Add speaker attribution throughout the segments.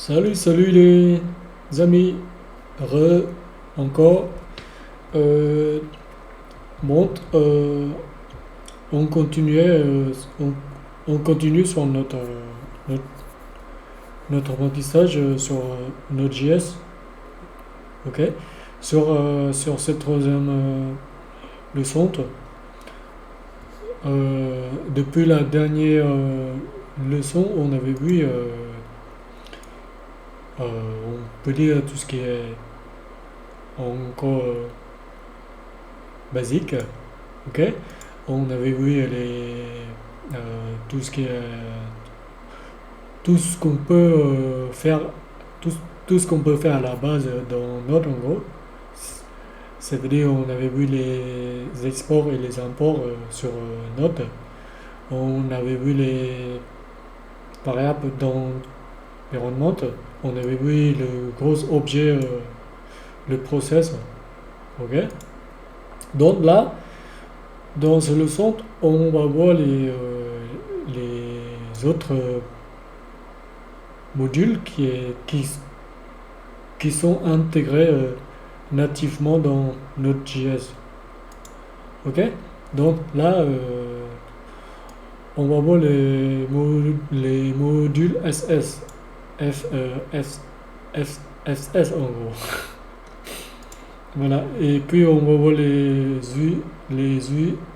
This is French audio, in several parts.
Speaker 1: Salut les amis, re encore. Euh, bon, on continuait, on continue sur notre, notre apprentissage sur Node.js, ok? Sur cette troisième leçon. Depuis la dernière leçon, on avait vu, on peut dire tout ce qui est encore basique, ok? On avait vu tout ce qui est tout ce qu'on peut faire, tout, tout ce qu'on peut faire à la base dans Node en gros. C'est-à-dire on avait vu les exports et les imports sur Node. On avait vu les variables dans l'environnement. On avait vu le gros objet, le process, ok? Donc là, dans ce leçon, on va voir les autres modules qui sont intégrés nativement dans Node.js. Ok? Donc là, on va voir les modules SS, F, FS en gros. Voilà. Et puis on va voir les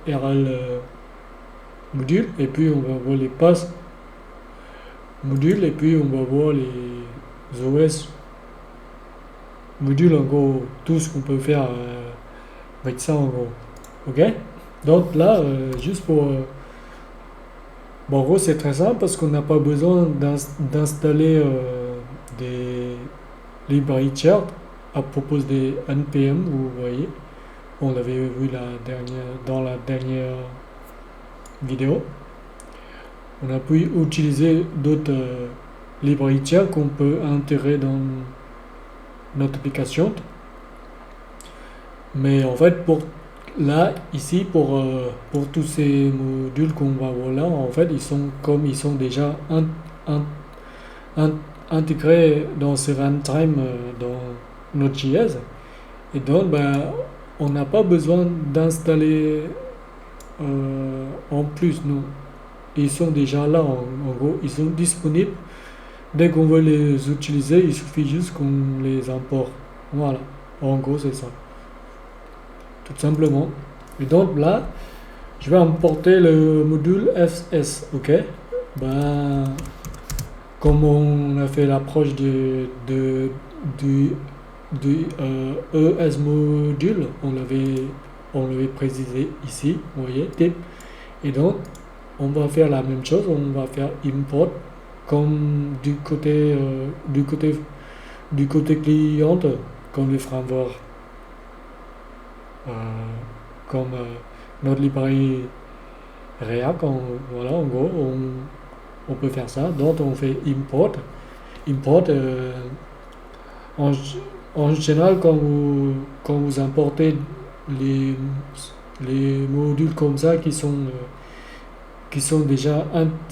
Speaker 1: URL modules, et puis on va voir les passes modules, et puis on va voir les OS modules, en gros, tout ce qu'on peut faire avec ça, en gros. Ok? Donc là, juste pour. Bon, en gros, c'est très simple parce qu'on n'a pas besoin d'installer des librairies tiers à propos des NPM, vous voyez. On l'avait vu dans la dernière vidéo. On a pu utiliser d'autres librairies tiers qu'on peut intégrer dans notre application. Mais en fait, ici, pour tous ces modules qu'on va voir là, en fait, ils sont déjà intégrés dans ce runtime dans Node.js. Et donc, ben, on n'a pas besoin d'installer en plus, nous. Ils sont déjà là, en gros, ils sont disponibles. Dès qu'on veut les utiliser, il suffit juste qu'on les importe. Voilà, en gros, c'est ça. Tout simplement. Et donc là, je vais importer le module FS, ok? Ben, comme on a fait l'approche du ES module, on l'avait précisé ici, vous voyez, type. Et donc, on va faire la même chose, on va faire import comme du côté client, comme les frameworks, euh, comme notre librairie React, voilà, en gros, on peut faire ça. Donc, on fait import. Import, en, en général, quand vous importez les, les modules comme ça qui sont déjà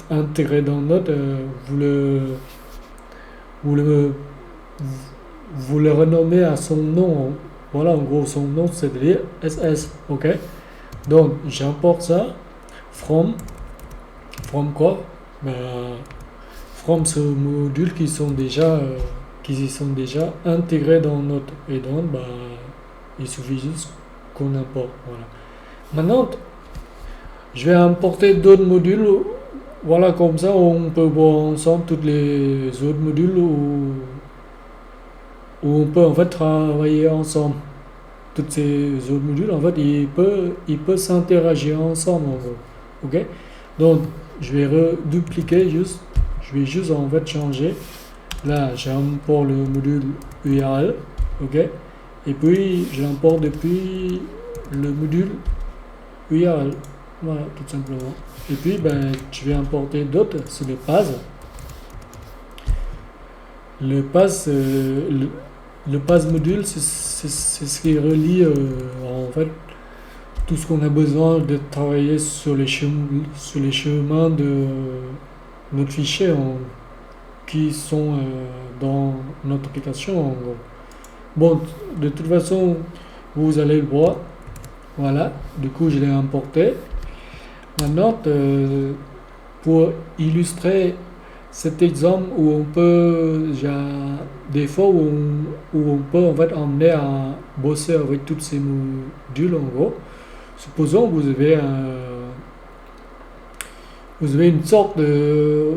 Speaker 1: intégrés dans Node, vous le, vous le renommez à son nom. Voilà, en gros, son nom, c'est de dire SS, ok? Donc, j'importe ça from quoi? Ben, from ce module qui sont déjà intégrés dans Node. Et donc, ben, il suffit juste qu'on importe. Voilà. Maintenant, je vais importer d'autres modules. Voilà, comme ça, on peut voir ensemble tous les autres modules où on peut en fait travailler ensemble. Tous ces autres modules, en fait, ils peuvent s'interagir ensemble, en gros. Ok? Donc, je vais redupliquer juste. Je vais juste en fait changer. Là, j'importe le module URL. Ok? Et puis, je l'importe depuis le module URL. Voilà, tout simplement. Et puis, ben, je vais importer d'autres, c'est le pass. Le pass, le pass module, c'est ce qui relie en fait tout ce qu'on a besoin de travailler sur les chemins de notre fichier qui sont dans notre application en gros. Bon, de toute façon, vous allez le voir. Voilà, du coup, je l'ai importé. Maintenant, pour illustrer cet exemple où on peut, il y a des fois où on peut en fait emmener à bosser avec tous ces modules en gros. Supposons que vous avez une sorte de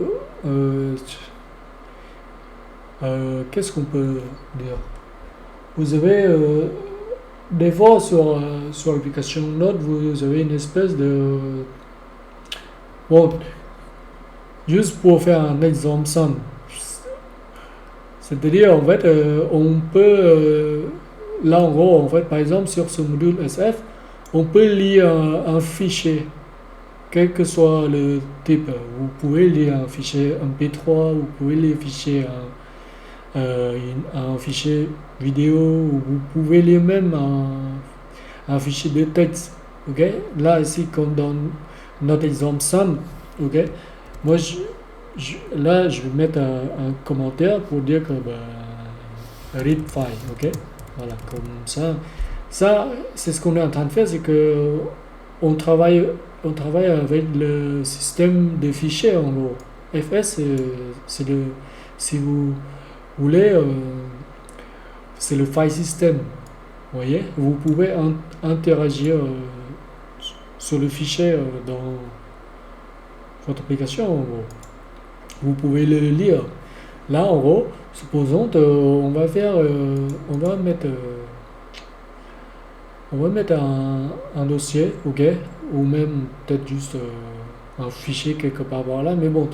Speaker 1: qu'est-ce qu'on peut dire? Vous avez des fois sur l'application Note, vous avez une espèce de bon, juste pour faire un exemple simple, c'est-à-dire en fait on peut là en gros en fait par exemple sur ce module SF, on peut lire un fichier quel que soit le type. Vous pouvez lire un fichier MP3, vous pouvez lire un fichier vidéo, ou vous pouvez lire même un fichier de texte. Ok? Là, ici, comme dans notre exemple simple, ok? Moi, là, je vais mettre un commentaire pour dire que read file, ok? Voilà, comme ça. Ça, c'est ce qu'on est en train de faire, c'est que on travaille avec le système de fichiers en gros. FS, c'est le, si vous voulez, c'est le file system. Vous voyez, vous pouvez interagir sur le fichier dans votre application en gros. Vous pouvez le lire. Là en gros, supposons on va faire, on va mettre un dossier, ok, ou même peut-être juste un fichier quelque part par là, mais bon,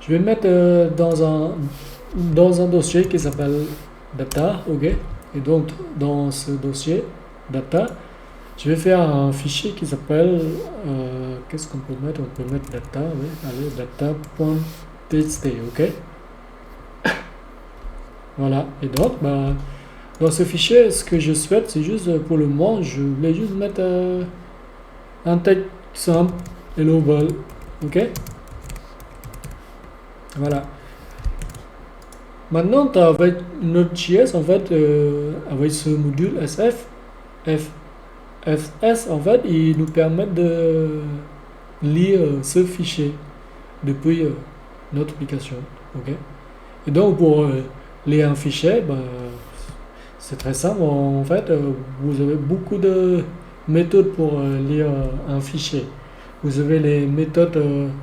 Speaker 1: je vais mettre dans un dossier qui s'appelle data, ok, et donc dans ce dossier data, je vais faire un fichier qui s'appelle, qu'est-ce qu'on peut mettre? On peut mettre data, oui, allez, data.txt, ok, voilà, et donc, dans ce fichier, ce que je souhaite, c'est juste pour le moment, je voulais juste mettre un texte simple, hello world, ok? Voilà. Maintenant, avec Node.js, en fait, avec ce module FS, en fait, il nous permet de lire ce fichier depuis notre application, ok? Et donc, pour lire un fichier, c'est très simple. En fait, vous avez beaucoup de méthodes pour lire un fichier. Vous avez les méthodes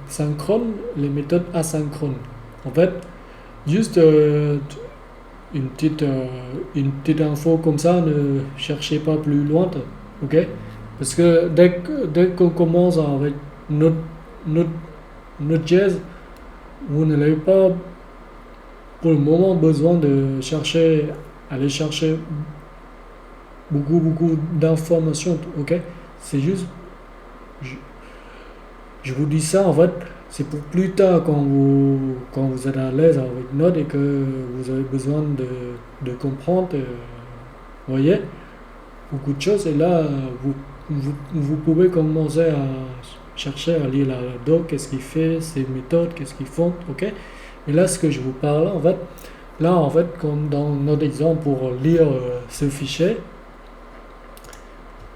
Speaker 1: synchrones, les méthodes asynchrones. En fait, juste une petite info comme ça, ne cherchez pas plus loin, ok? Parce que dès qu'on commence avec notre jazz, vous n'avez pas pour le moment besoin de aller chercher beaucoup d'informations, ok? C'est juste, je, je vous dis ça en fait, c'est pour plus tard quand vous êtes à l'aise avec Node et que vous avez besoin de comprendre, vous voyez, beaucoup de choses. Et là, vous pouvez commencer à chercher à lire la doc, qu'est-ce qu'il fait, ses méthodes, qu'est-ce qu'ils font, ok? Et là, ce que je vous parle, en fait, comme dans notre exemple pour lire ce fichier,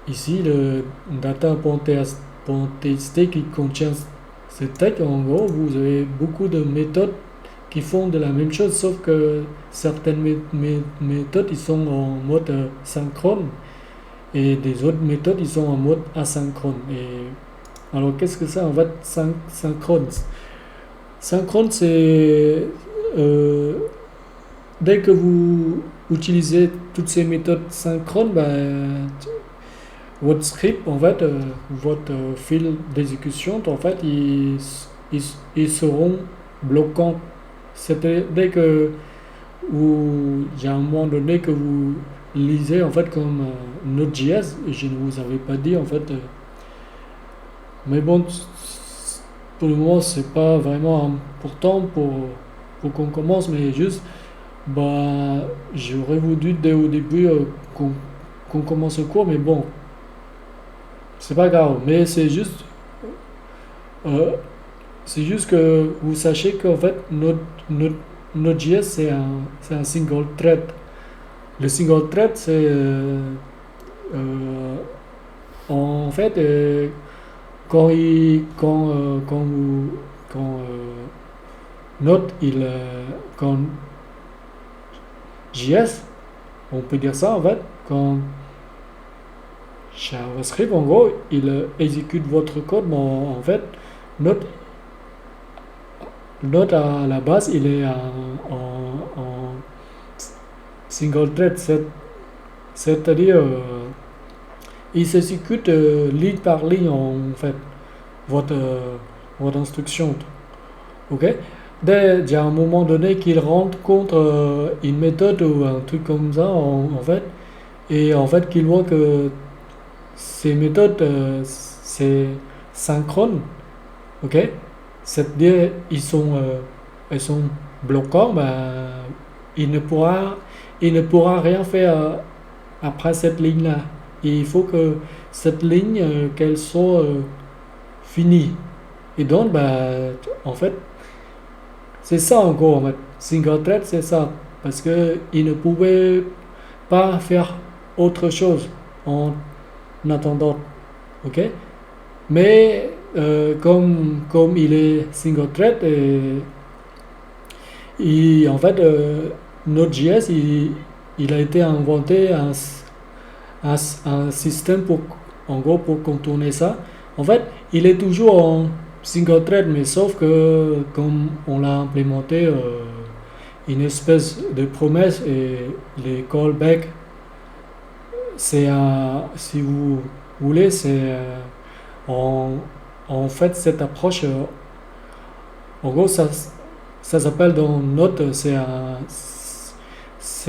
Speaker 1: ici, le data.txt qui contient ce texte, en gros, vous avez beaucoup de méthodes qui font de la même chose, sauf que certaines méthodes, ils sont en mode synchrone, et des autres méthodes, ils sont en mode asynchrone. Et alors, qu'est-ce que c'est en fait synchrone? Synchrone, c'est dès que vous utilisez toutes ces méthodes synchrones, votre script, en fait, votre fil d'exécution, en fait, ils seront bloquants. C'était dès que il y a un moment donné que vous lisez, en fait, comme Node.js, je ne vous avais pas dit, en fait, mais bon, pour le moment, c'est pas vraiment important pour qu'on commence, mais juste, j'aurais voulu dès au début qu'on commence le cours, mais bon, c'est pas grave. Mais c'est juste que vous sachiez qu'en fait, Node.js, c'est un single thread. Le single thread, c'est euh, en fait quand Node, quand JS, on peut dire ça en fait, quand JavaScript, en gros, il exécute votre code, mais en fait, Node, Node à la base, il est en single thread, c'est-à-dire il s'exécute ligne par ligne en fait, votre, votre instruction. Ok? Dès à un moment donné qu'il rentre contre une méthode ou un truc comme ça, en fait, et en fait qu'il voit que ces méthodes, c'est synchrone, ok? C'est-à-dire elles sont bloquantes, ben, il ne pourra, il ne pourra rien faire après cette ligne-là. Et il faut que cette ligne, qu'elle soit finie. Et donc, ben, en fait, c'est ça encore, en fait. Single thread, c'est ça. Parce que il ne pouvait pas faire autre chose en attendant. Ok? Mais comme il est single thread, en fait, Node.js, il a été inventé un système pour, en gros, pour contourner ça. En fait, il est toujours en single thread, mais sauf que comme on l'a implémenté une espèce de promesse et les callbacks, c'est un, si vous voulez, c'est en, en fait cette approche, en gros, ça s'appelle dans Node, c'est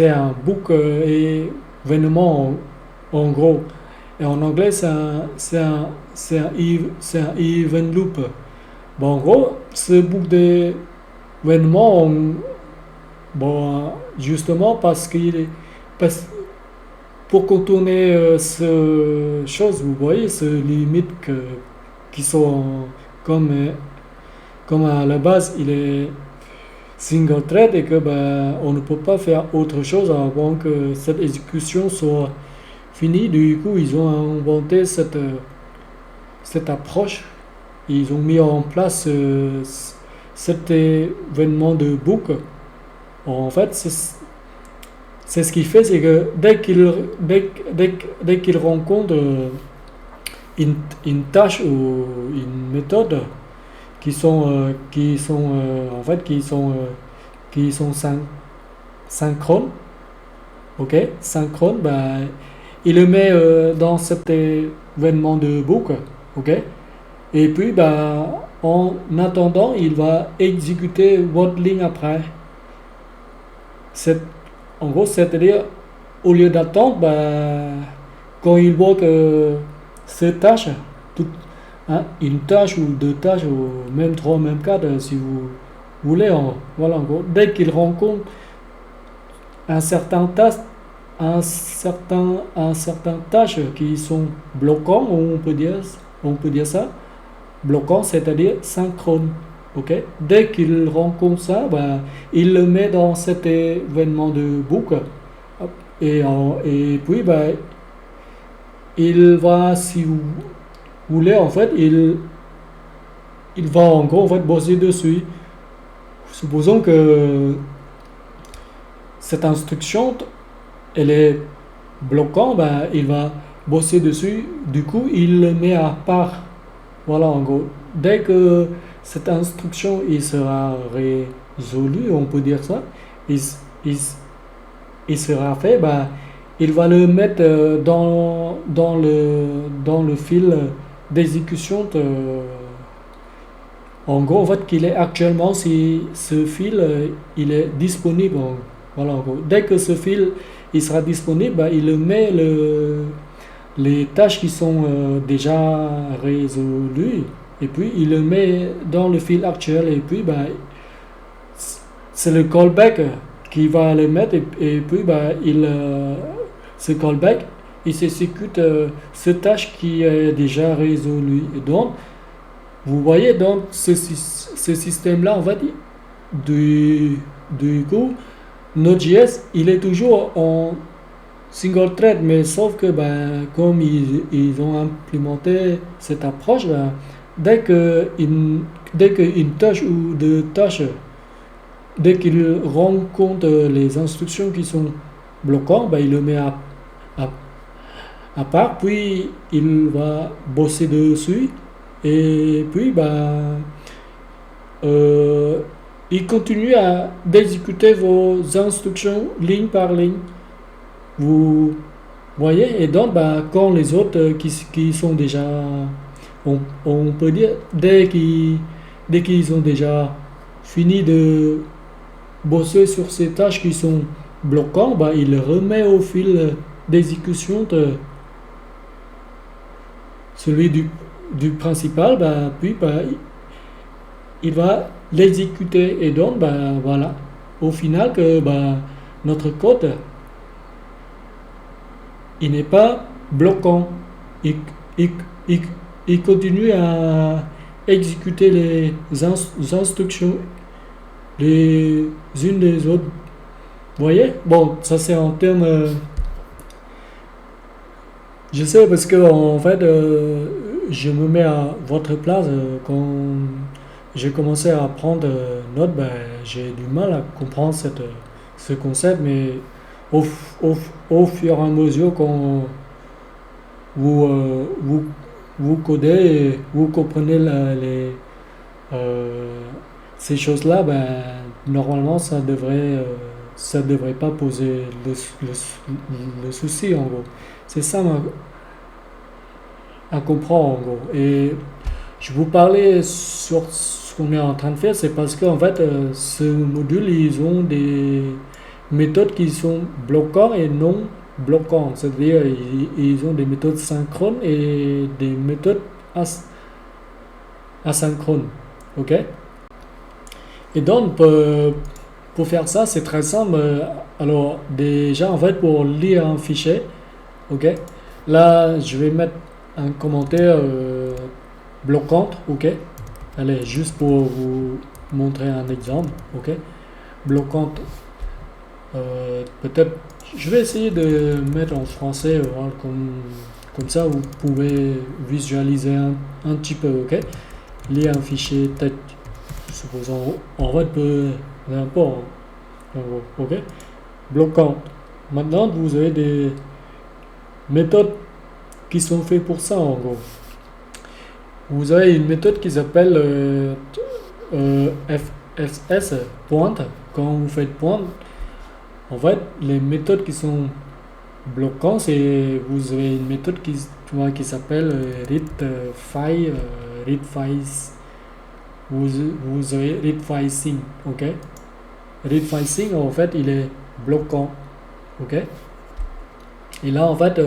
Speaker 1: un book événement en gros. Et en anglais, c'est un event loop. Bon, en gros, ce book d'événements, bon, justement parce qu'il est, parce- pour contourner ce chose, vous voyez, ce limite qui sont comme, comme à la base, il est single thread et que ben, on ne peut pas faire autre chose avant que cette exécution soit finie. Du coup, ils ont inventé cette approche. Ils ont mis en place cet événement de book. En fait, c'est ce qu'il fait, c'est que dès qu'il rencontre une tâche ou une méthode en fait, qui sont synchrones, ok, synchrone, ben, il le met dans cet événement de book, ok, et puis ben, en attendant, il va exécuter votre ligne après. C'est, en gros, c'est-à-dire, au lieu d'attendre, ben, quand il voit que cette tâche, toute, hein, une tâche ou deux tâches, ou même trois, même quatre, si vous voulez, voilà, en gros, dès qu'il rencontre un certain tâche, un certain tâche qui sont bloquants, on peut dire ça, bloquant, c'est-à-dire synchrone. Ok? Dès qu'il rencontre ça, ben, il le met dans cet événement de book et puis ben, il va, si vous voulez, en fait, il va en gros en fait, bosser dessus. Supposons que cette instruction, elle est bloquante, ben, il va bosser dessus. Du coup, il le met à part. Voilà, en gros. Dès que cette instruction il sera résolue, on peut dire ça, il, il, il sera fait, bah, il va le mettre dans le fil d'exécution. En gros, en fait, qu'il est actuellement, si ce fil il est disponible. Voilà, en gros. Dès que ce fil il sera disponible, bah, il met les tâches qui sont déjà résolues et puis il le met dans le fil actuel et puis bah, c'est le callback qui va le mettre et puis bah, ce callback il s'exécute cette tâche qui est déjà résolue et donc vous voyez dans ce système là en fait du coup, Node.js, il est toujours en single thread, mais sauf que ben, comme ils ont implémenté cette approche, ben, dès que dès qu'une tâche ou deux tâches, dès qu'il rend compte les instructions qui sont bloquantes, ben, il le met à, à part, puis il va bosser dessus, et puis ben, euh, il continue à d'exécuter vos instructions ligne par ligne. Vous voyez? Et donc, bah, quand les autres qui sont déjà, on peut dire, dès qu'ils ont déjà fini de bosser sur ces tâches qui sont bloquantes, bah, il remet au fil d'exécution de celui du principal, bah, puis bah, il va l'exécuter. Et donc, bah, voilà, au final, que bah, notre code il n'est pas bloquant. Il, il- il- il continue à exécuter les instructions les unes des autres. Vous voyez? Bon, ça c'est en termes. Je sais parce que en fait, je me mets à votre place quand j'ai commencé à apprendre Node, ben, j'ai du mal à comprendre ce concept, mais au, au, au fur et à mesure quand vous, vous codez et vous comprenez euh, ces choses-là, ben, normalement ça devrait pas poser le souci en gros. C'est ça à comprendre en gros. Et je vous parlais sur ce qu'on est en train de faire, c'est parce qu'en fait, ce module, ils ont des méthodes qui sont bloquantes et non bloquantes. C'est-à-dire, ils ont des méthodes synchrones et des méthodes asynchrones. OK? Et donc, pour faire ça, c'est très simple. Alors, déjà, en fait, pour lire un fichier, OK? Là, je vais mettre un commentaire bloquant, OK? Allez, juste pour vous montrer un exemple, OK? Bloquante, peut-être, je vais essayer de mettre en français, voilà, comme ça vous pouvez visualiser un petit peu, OK? Lire un fichier texte, supposons, en fait, peu n'importe, en gros, OK? Bloquante. Maintenant, vous avez des méthodes qui sont faites pour ça, en gros. Vous avez une méthode qui s'appelle FS, pointe. Quand vous faites pointe, en fait, les méthodes qui sont bloquantes, c'est vous avez une méthode qui s'appelle readFile, vous avez readFileSync, ok? readFileSync, en fait, il est bloquant, ok? Et là, en fait,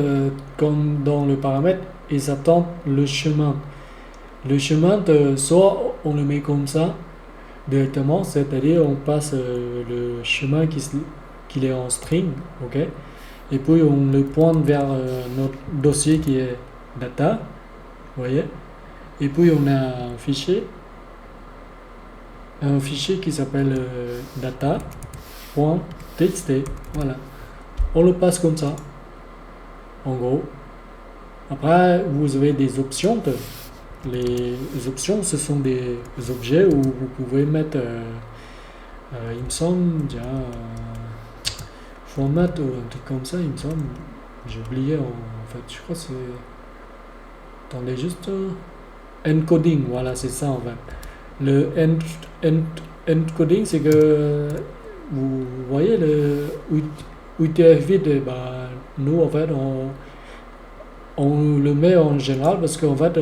Speaker 1: comme dans le paramètre, il s'attend le chemin. Le chemin, soit on le met comme ça directement, c'est-à-dire on passe le chemin qui est en string, ok? Et puis on le pointe vers notre dossier qui est data, vous voyez? Et puis on a un fichier qui s'appelle data.txt, voilà. On le passe comme ça, en gros. Après, vous avez des options. Les options, ce sont des objets où vous pouvez mettre, il me semble, déjà, format ou un truc comme ça, il me semble. J'ai oublié en fait, je crois que c'est. Attendez juste. Encoding, voilà, c'est ça en fait. Le encoding, c'est que vous voyez le UTF-8, bah, nous en fait, on le met en général parce qu'en fait,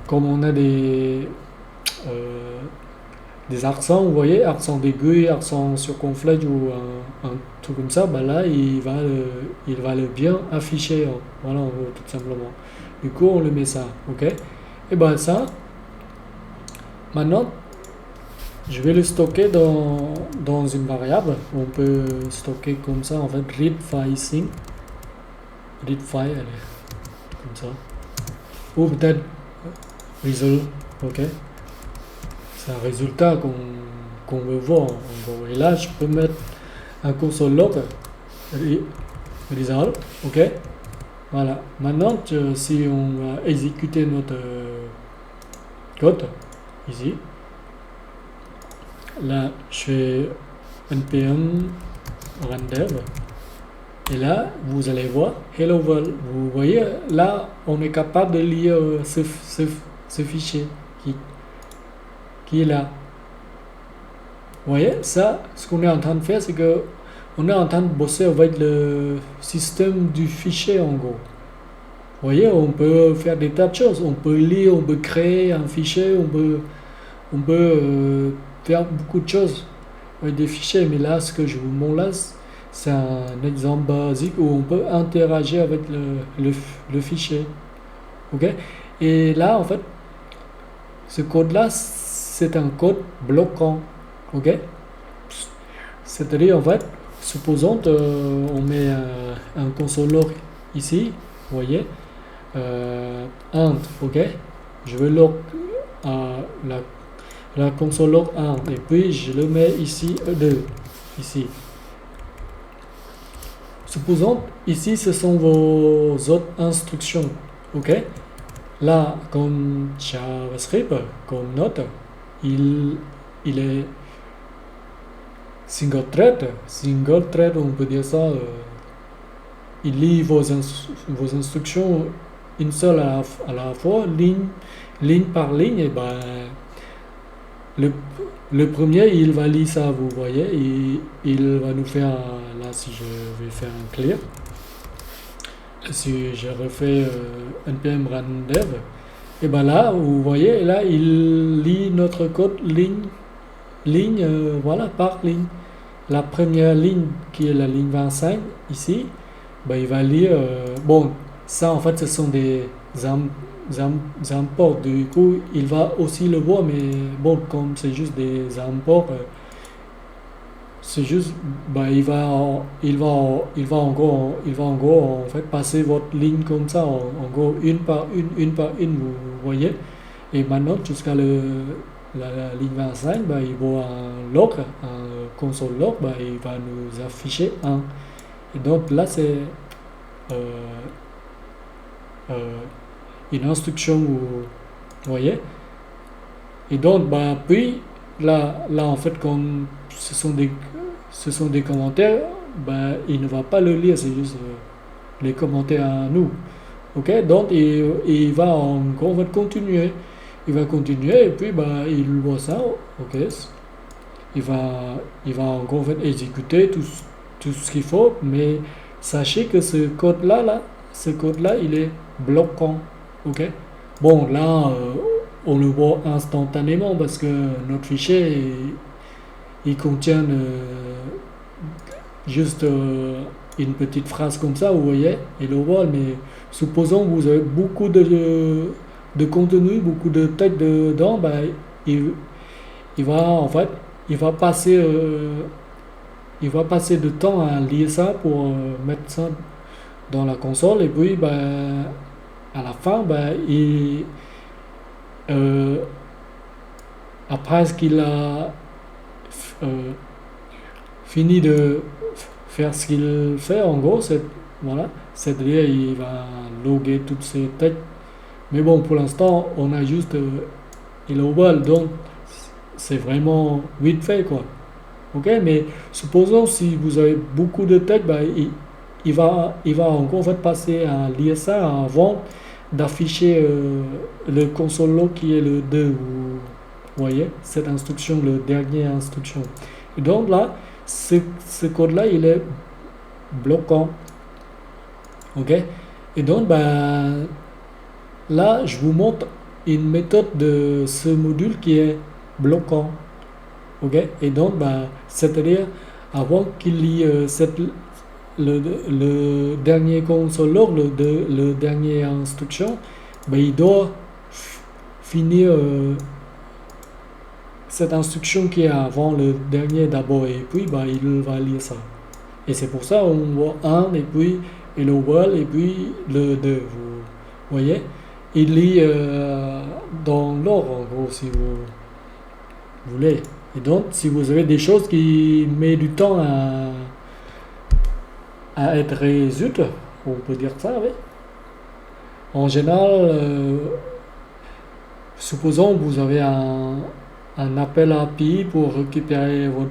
Speaker 1: comme on a des accents, vous voyez, accent d'aigu, accent circonflexe ou un truc comme ça, bah là, il va le bien afficher, hein. Voilà, en gros, tout simplement. Du coup, on le met ça, ok? Et ben ça, maintenant, je vais le stocker dans une variable. On peut stocker comme ça, en fait, readFileSync. ReadFile, elle est comme ça. Ou peut-être result, ok? c'est un résultat qu'on veut voir. En gros. Et là, je peux mettre un console log result, ok. Voilà. Maintenant, si on va exécuter notre code ici, là, je fais npm run dev. Et là, vous allez voir hello world. Vous voyez, là, on est capable de lire ce fichier qui est là. Vous voyez, ça, ce qu'on est en train de faire, c'est que on est en train de bosser avec le système du fichier en gros. Vous voyez, on peut faire des tas de choses. On peut lire, on peut créer un fichier, on peut faire beaucoup de choses avec des fichiers. Mais là, ce que je vous montre là, c'est un exemple basique où on peut interagir avec le fichier. Ok? Et là, en fait, ce code-là, c'est un code bloquant. Ok? C'est-à-dire, en fait, supposons on met un console log ici, vous voyez, int, ok? Je veux log la console log int et puis je le mets ici, 2, ici. Supposons, ici, ce sont vos autres instructions, ok? Là, comme JavaScript, comme note, il est single thread, on peut dire ça, il lit vos instructions une seule à la fois, ligne par ligne, et ben, le premier, il va lire ça, vous voyez, et il va nous faire, là, si je vais faire un clear, si je refais npm run dev, et ben là, vous voyez, là, il lit notre code ligne, voilà, par ligne. La première ligne, qui est la ligne 25, ici, ben, il va lire, bon, ça, en fait, ce sont des imports, du coup, il va aussi le voir, mais bon, comme c'est juste des imports, c'est juste, ben, il va en gros, en fait, passer votre ligne comme ça, en gros, une par une, vous voyez, et maintenant, jusqu'à la ligne 25, bah, il voit un log, un console log, bah, il va nous afficher un. Et donc là, c'est une instruction, vous voyez. Et donc, bah, puis, là en fait, comme ce sont des commentaires, bah, il ne va pas le lire, c'est juste les commentaires à nous. Ok, donc il va en gros continuer. Il va continuer et puis bah, il voit ça, ok. Il va en gros exécuter tout ce qu'il faut, mais sachez que ce code-là, il est bloquant, ok. Bon, là, on le voit instantanément parce que notre fichier, il contient juste une petite phrase comme ça, vous voyez, et le voit, mais supposons que vous avez beaucoup de contenu, beaucoup de texte dedans, ben, il va en fait, il va passer de temps à lire ça pour mettre ça dans la console, et puis ben, à la fin, ben, après qu'il a fini de faire ce qu'il fait, en gros, voilà, c'est-à-dire il va loguer toutes ces textes. Mais bon, pour l'instant, on a juste Hello World, donc c'est vraiment vite fait, quoi. Ok, mais supposons si vous avez beaucoup de texte, bah, il va encore en fait passer à lire ça avant d'afficher le console log qui est le 2. Vous voyez, cette instruction, le dernier instruction. Et donc là, ce code-là, il est bloquant. Ok, et donc, bah, là, je vous montre une méthode de ce module qui est bloquant. Ok, et donc, bah, c'est-à-dire, avant qu'il lit le dernier console log, le dernier instruction, bah, il doit finir cette instruction qui est avant le dernier d'abord, et puis bah, il va lire ça. Et c'est pour ça qu'on voit 1, et puis hello world, et puis le 2. Vous voyez? Il lit dans l'ordre, en gros, si vous voulez. Et donc, si vous avez des choses qui mettent du temps à être résolutes, on peut dire ça, oui. En général, supposons que vous avez un appel API pour récupérer vos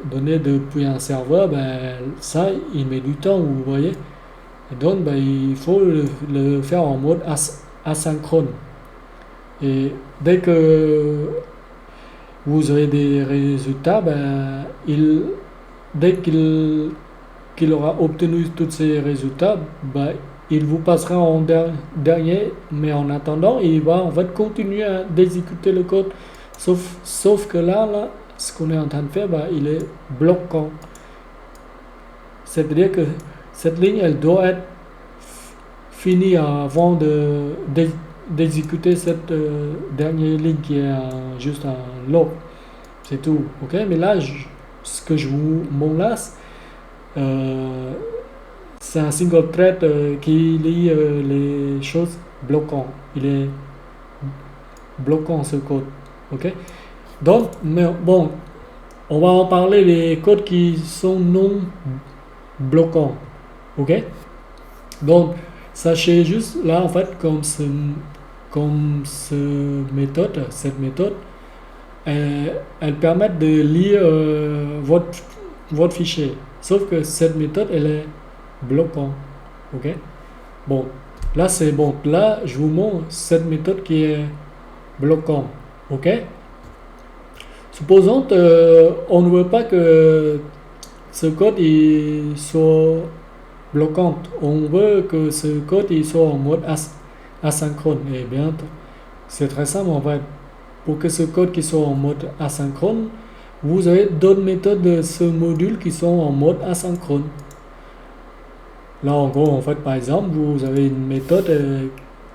Speaker 1: données depuis un serveur, ben, ça, il met du temps, vous voyez. Et donc, ben, il faut le faire en mode asynchrone. Et dès que vous avez des résultats, ben, dès qu'il aura obtenu tous ces résultats, ben, il vous passera en dernier, mais en attendant, il va en fait continuer d'exécuter le code. Sauf que là, ce qu'on est en train de faire, ben, il est bloquant. C'est-à-dire que cette ligne, elle doit être finie avant d'exécuter cette dernière ligne qui est juste un log. C'est tout. Ok. Mais là, ce que je vous montre là, c'est un single thread qui lie les choses bloquantes. Il est bloquant ce code. Ok. Donc, mais bon, on va en parler les codes qui sont non bloquants. Ok. Donc, sachez juste là en fait cette méthode, elle permet de lire votre fichier. Sauf que cette méthode, elle est bloquante. Ok. Bon, là c'est bon. Là, je vous montre cette méthode qui est bloquante. Ok. Supposons on ne veut pas que ce code il soit bloquant. On veut que ce code il soit en mode asynchrone. Et bien, c'est très simple en fait. Pour que ce code qui soit en mode asynchrone, vous avez d'autres méthodes de ce module qui sont en mode asynchrone. Là, en gros, en fait, par exemple, vous avez une méthode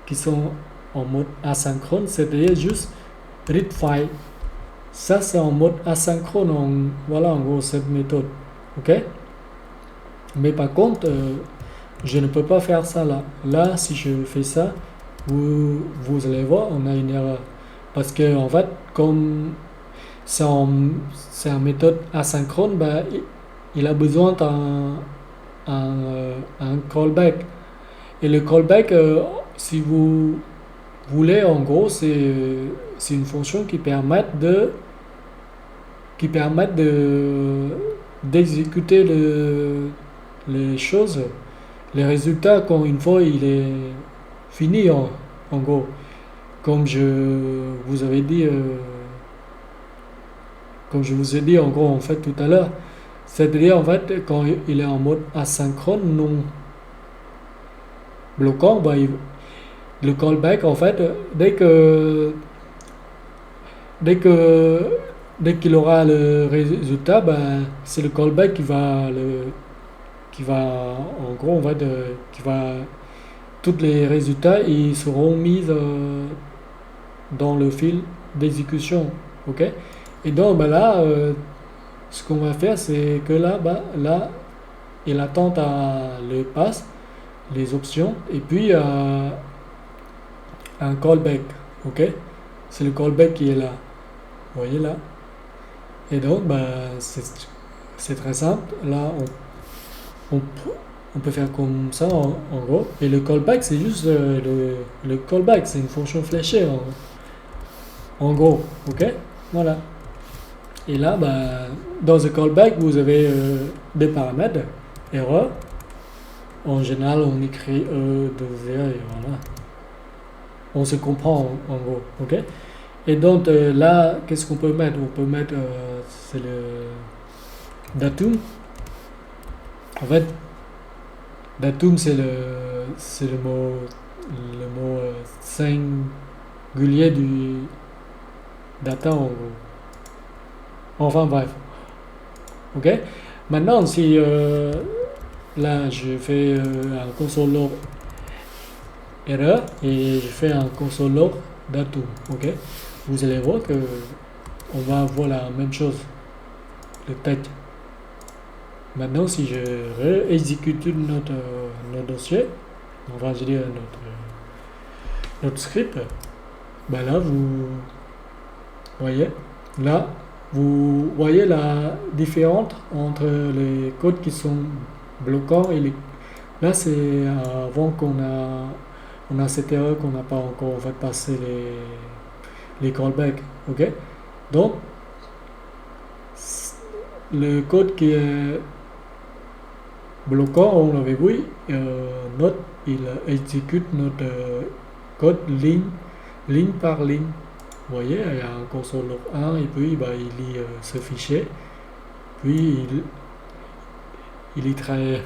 Speaker 1: qui sont en mode asynchrone, c'est-à-dire juste read file. Ça, c'est en mode asynchrone. Voilà, en gros, cette méthode. Ok? Mais par contre, je ne peux pas faire ça là. Là, si je fais ça, vous allez voir, on a une erreur. Parce que, en fait, comme c'est une méthode asynchrone, ben, il a besoin un callback. Et le callback, si vous voulez, en gros, c'est une fonction qui permet d'exécuter les choses, les résultats quand une fois il est fini en gros. Comme je vous avais dit, comme je vous ai dit en gros en fait tout à l'heure, c'est-à-dire en fait quand il est en mode asynchrone non bloquant, bah, le callback en fait dès qu'il aura le résultat, ben, c'est le callback qui va en gros on va qui va tous les résultats ils seront mis dans le fil d'exécution. Ok. Et donc ben là ce qu'on va faire c'est que là là il attend le pass les options et puis un callback. Ok. C'est le callback qui est là, vous voyez là. Et donc ben, c'est très simple. Là on, on peut faire comme ça en gros. Et le callback, c'est juste le callback, c'est une fonction fléchée en gros. Ok. Voilà. Et là, bah, dans le callback, vous avez des paramètres, erreur. En général, on écrit E, 2 R et voilà. On se comprend en gros. Ok. Et donc là, qu'est-ce qu'on peut mettre? On peut mettre, c'est le datum. En fait, datum, c'est le mot singulier du data en gros. Enfin bref. Ok. Maintenant, si là je fais un console log erreur et je fais un console log datum. Ok. Vous allez voir que on va avoir la même chose. Le texte. Maintenant, si je réexécute notre dossier, on va dire notre script, ben là, vous voyez, là, Vous voyez la différence entre les codes qui sont bloquants et les... Là, c'est avant on a cette erreur qu'on n'a pas encore en fait passé les callbacks. Ok? Donc, le code qui est bloquant, on l'avait vu, il exécute notre code ligne par ligne. Vous voyez, il y a un console log 1 et puis bah, il lit ce fichier, puis il y travaille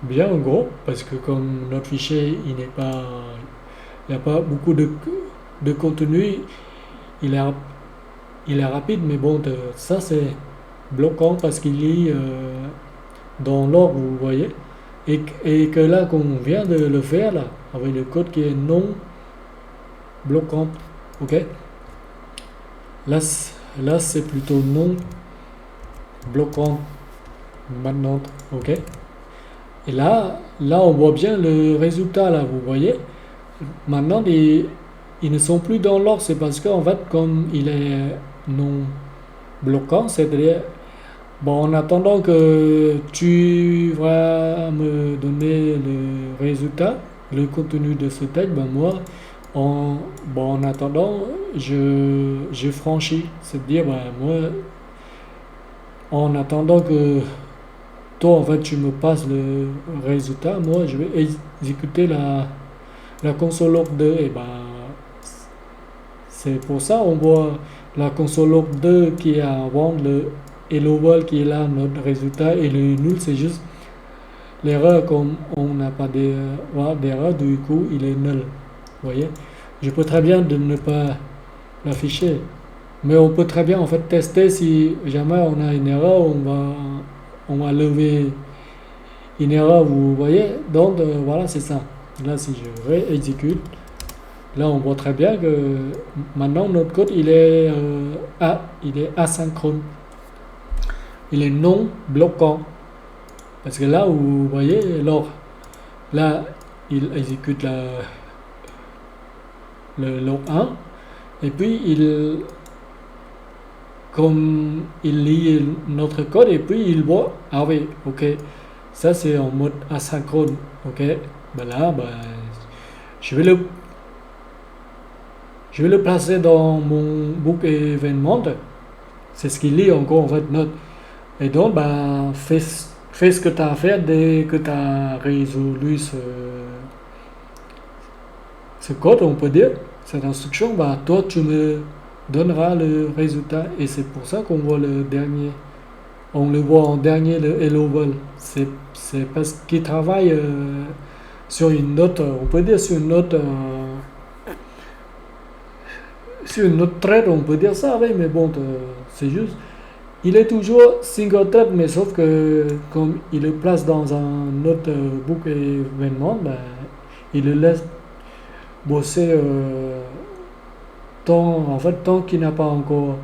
Speaker 1: bien en gros, parce que comme notre fichier il n'est pas, il n'y a pas beaucoup de contenu, il est, il est rapide, mais bon, ça c'est bloquant parce qu'il lit dans l'ordre, vous voyez, et que là, qu'on vient de le faire là, avec le code qui est non bloquant, ok, là, là c'est plutôt non bloquant maintenant, ok, et là on voit bien le résultat là, vous voyez, maintenant ils ne sont plus dans l'ordre, c'est parce qu'en fait, comme il est non bloquant, c'est-à-dire, bon, en attendant que tu vas me donner le résultat, le contenu de ce texte, ben moi, en attendant, je franchis. C'est-à-dire, ben moi, en attendant que toi, en fait, tu me passes le résultat, moi, je vais exécuter la console log 2. Et ben, c'est pour ça on voit la console log 2 qui est avant le hello world qui est là, notre résultat, et le nul, c'est juste l'erreur, comme on n'a pas d'erreur, du coup, il est nul. Vous voyez, je peux très bien de ne pas l'afficher, mais on peut très bien en fait tester si jamais on a une erreur, on va lever une erreur, vous voyez. Donc voilà, c'est ça. Là, si je réexécute, là on voit très bien que maintenant notre code il est asynchrone, il est non bloquant. Parce que là, vous voyez, alors, là, il exécute le log 1, et puis comme il lit notre code, et puis il voit, ah oui, ok, ça c'est en mode asynchrone, ok, ben là, ben, je vais le, je vais le placer dans mon book événement, c'est ce qu'il lit encore en fait, note. Et donc, ben, fais ce que tu as à faire dès que tu as résolu ce code, on peut dire, cette instruction, bah, toi, tu me donneras le résultat. Et c'est pour ça qu'on voit le dernier. On le voit en dernier, le hello world. C'est parce qu'il travaille sur une note, on peut dire sur une note thread, on peut dire ça, oui, mais bon, c'est juste. Il est toujours single thread, mais sauf que comme il le place dans un autre book événement, ben, il le laisse bosser tant qu'il n'a pas encore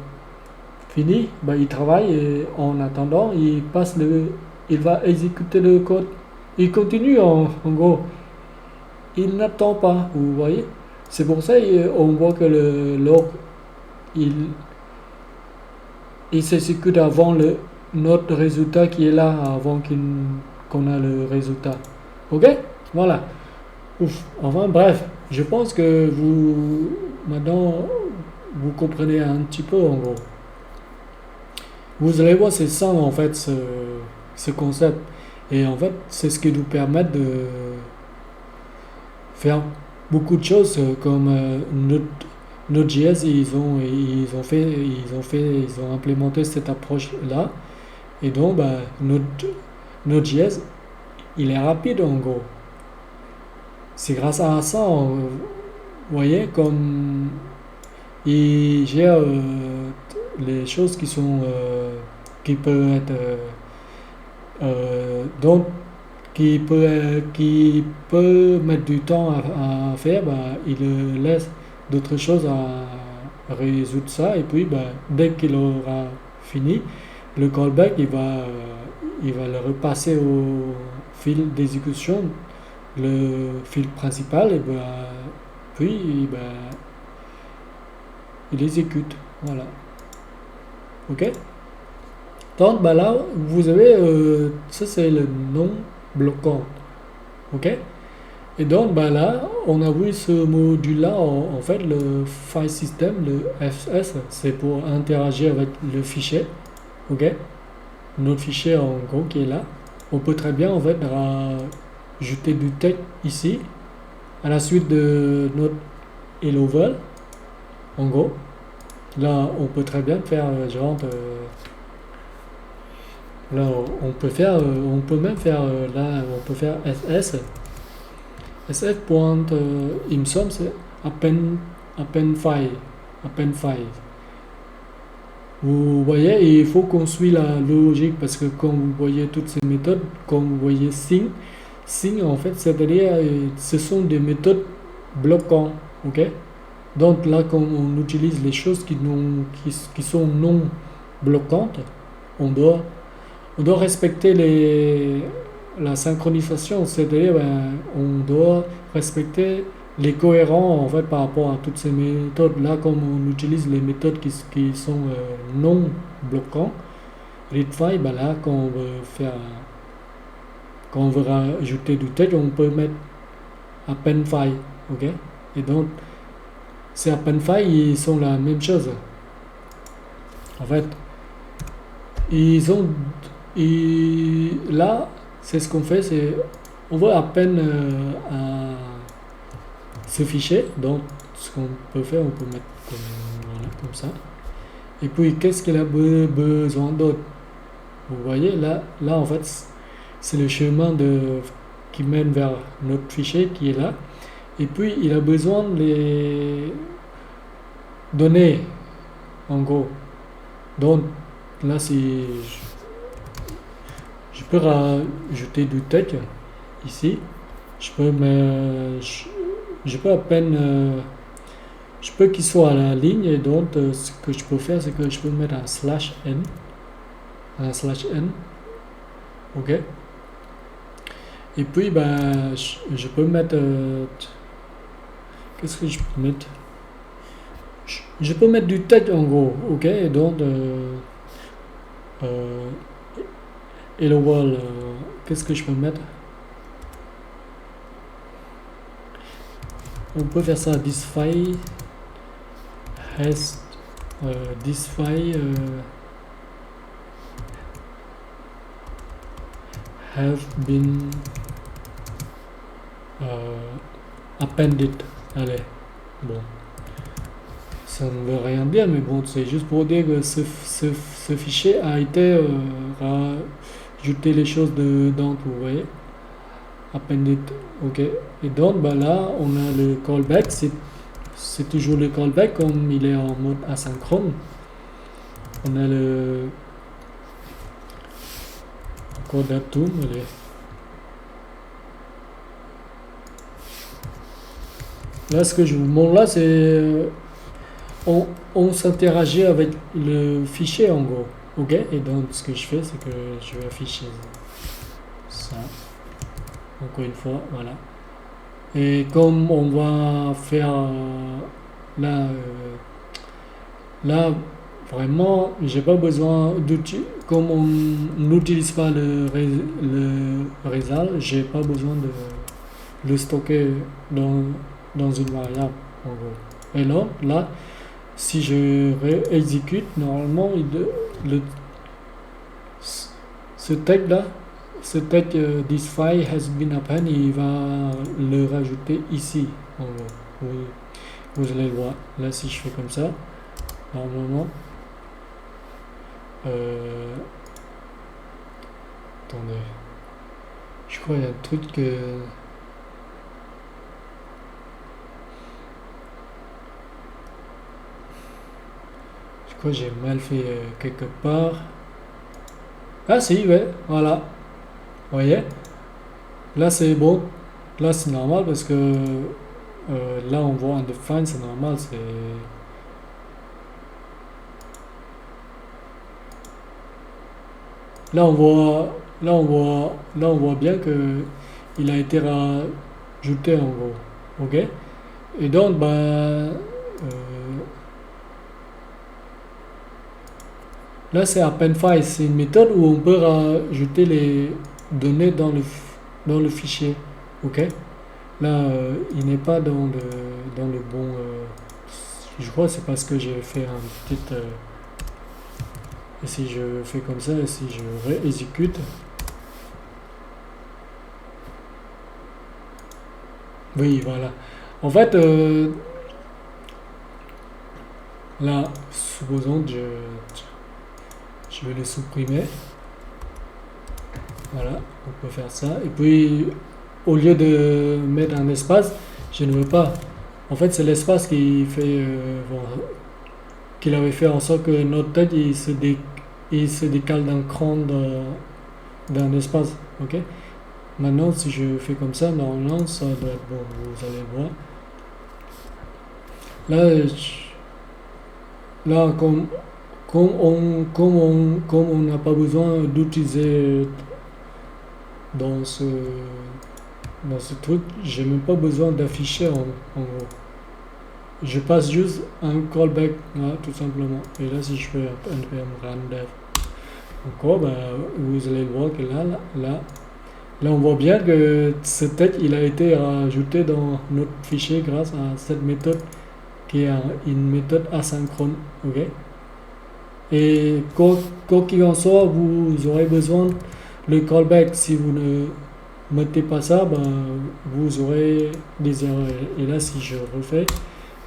Speaker 1: fini, ben, il travaille et en attendant, il va exécuter le code. Il continue en gros. Il n'attend pas, vous voyez. C'est pour ça on voit que le log, il, il s'exécute avant notre résultat qui est là, avant qu'on a le résultat. Ok? Voilà. Ouf. Enfin bref, je pense que maintenant, vous comprenez un petit peu en gros. Vous allez voir, c'est ça en fait ce concept. Et en fait, c'est ce qui nous permet de faire beaucoup de choses comme Node.js, ils ont implémenté cette approche-là. Et donc, bah, Node.js, il est rapide en gros. C'est grâce à ça, vous voyez, comme il gère les choses qui peuvent être donc qui peut mettre du temps à faire, bah, il laisse d'autres choses à résoudre ça, et puis bah, dès qu'il aura fini le callback, il va le repasser au fil d'exécution, le fil principal, et bah, puis bah, il exécute. Voilà. Ok. Donc bah là, vous avez, ça c'est le non bloquant. Ok. Et donc bah là, on a vu ce module-là, en fait, le file system, le FS, c'est pour interagir avec le fichier. Ok. Notre fichier en gros qui est là. On peut très bien en fait rajouter du texte ici à la suite de notre hello world. En gros, là on peut très bien faire genre là on peut faire on peut même faire là on peut faire ss point il me semble c'est append file. Vous voyez, il faut qu'on suive la logique parce que quand vous voyez toutes ces méthodes, quand vous voyez Sing en fait, c'est-à-dire ce sont des méthodes bloquantes, ok? Donc là, quand on utilise les choses qui sont non bloquantes, on doit respecter la synchronisation, c'est-à-dire on doit respecter les cohérents en fait par rapport à toutes ces méthodes. Là, comme on utilise les méthodes qui sont non bloquantes, readFile, ben là, quand on veut rajouter du texte, on peut mettre appendFile, ok? Et donc, ces appendFile, ils sont la même chose. En fait, là, c'est ce qu'on fait, c'est on veut à peine à ce fichier. Donc, ce qu'on peut faire, on peut mettre voilà, comme ça. Et puis, qu'est-ce qu'il a besoin d'autre? Vous voyez, là en fait, c'est le chemin qui mène vers notre fichier qui est là. Et puis, il a besoin des données, en gros. Donc, là, si je peux rajouter du texte ici, je peux à peine, je peux qu'il soit à la ligne, et donc ce que je peux faire, c'est que je peux mettre un /n, ok. Et puis ben je peux mettre, qu'est-ce que je peux mettre? Je peux mettre du texte en gros, ok. Et donc hello world, qu'est-ce que je peux mettre? On peut faire ça, this file have been appended. Allez, bon, ça ne veut rien dire, mais bon, c'est juste pour dire que ce fichier a été rajouté les choses dedans, vous voyez, appended, ok. Et donc bah là on a le callback, c'est toujours le callback comme il est en mode asynchrone. On a le encore datum, allez. Là ce que je vous montre là, c'est on s'interagit avec le fichier en gros, ok. Et donc ce que je fais, c'est que je vais afficher ça encore une fois, voilà. Et comme on va faire là vraiment j'ai pas besoin d'outils, comme on n'utilise pas le result, j'ai pas besoin de le stocker dans une variable en gros. Et là si je réexécute, normalement ce texte là, ce texte this file has been appended, il va le rajouter ici en gros. Vous allez le voir. Là si je fais comme ça, normalement attendez, je crois qu'il y a un truc que j'ai mal fait quelque part. Ah si, ouais, voilà. Vous voyez, là c'est bon, là c'est normal parce que là on voit undefined, c'est normal, c'est là on voit bien que il a été rajouté en gros, ok. Et donc Là, c'est append file. C'est une méthode où on peut rajouter les données dans le fichier. Ok. Là, il n'est pas dans le bon. Je crois que c'est parce que j'ai fait un petit. Et si je fais comme ça, et si je réexécute. Oui, voilà. En fait, là, supposons que je vais les supprimer. Voilà, on peut faire ça. Et puis, au lieu de mettre un espace, je ne veux pas. En fait, c'est l'espace qui fait, qu'il avait fait en sorte que notre tête il se décale d'un cran d'un espace. Ok. Maintenant, si je fais comme ça, normalement, ça doit être bon. Vous allez voir. Là, là comme on n'a pas besoin d'utiliser dans ce truc, j'ai même pas besoin d'afficher en gros. Je passe juste un callback là, tout simplement. Et là, si je fais un npm run dev encore, bah, vous allez voir que là, on voit bien que ce texte il a été rajouté dans notre fichier grâce à cette méthode qui est une méthode asynchrone. Ok. Et quoi qu'il en soit, vous aurez besoin le callback. Si vous ne mettez pas ça, ben, vous aurez des erreurs. Et là, si je refais,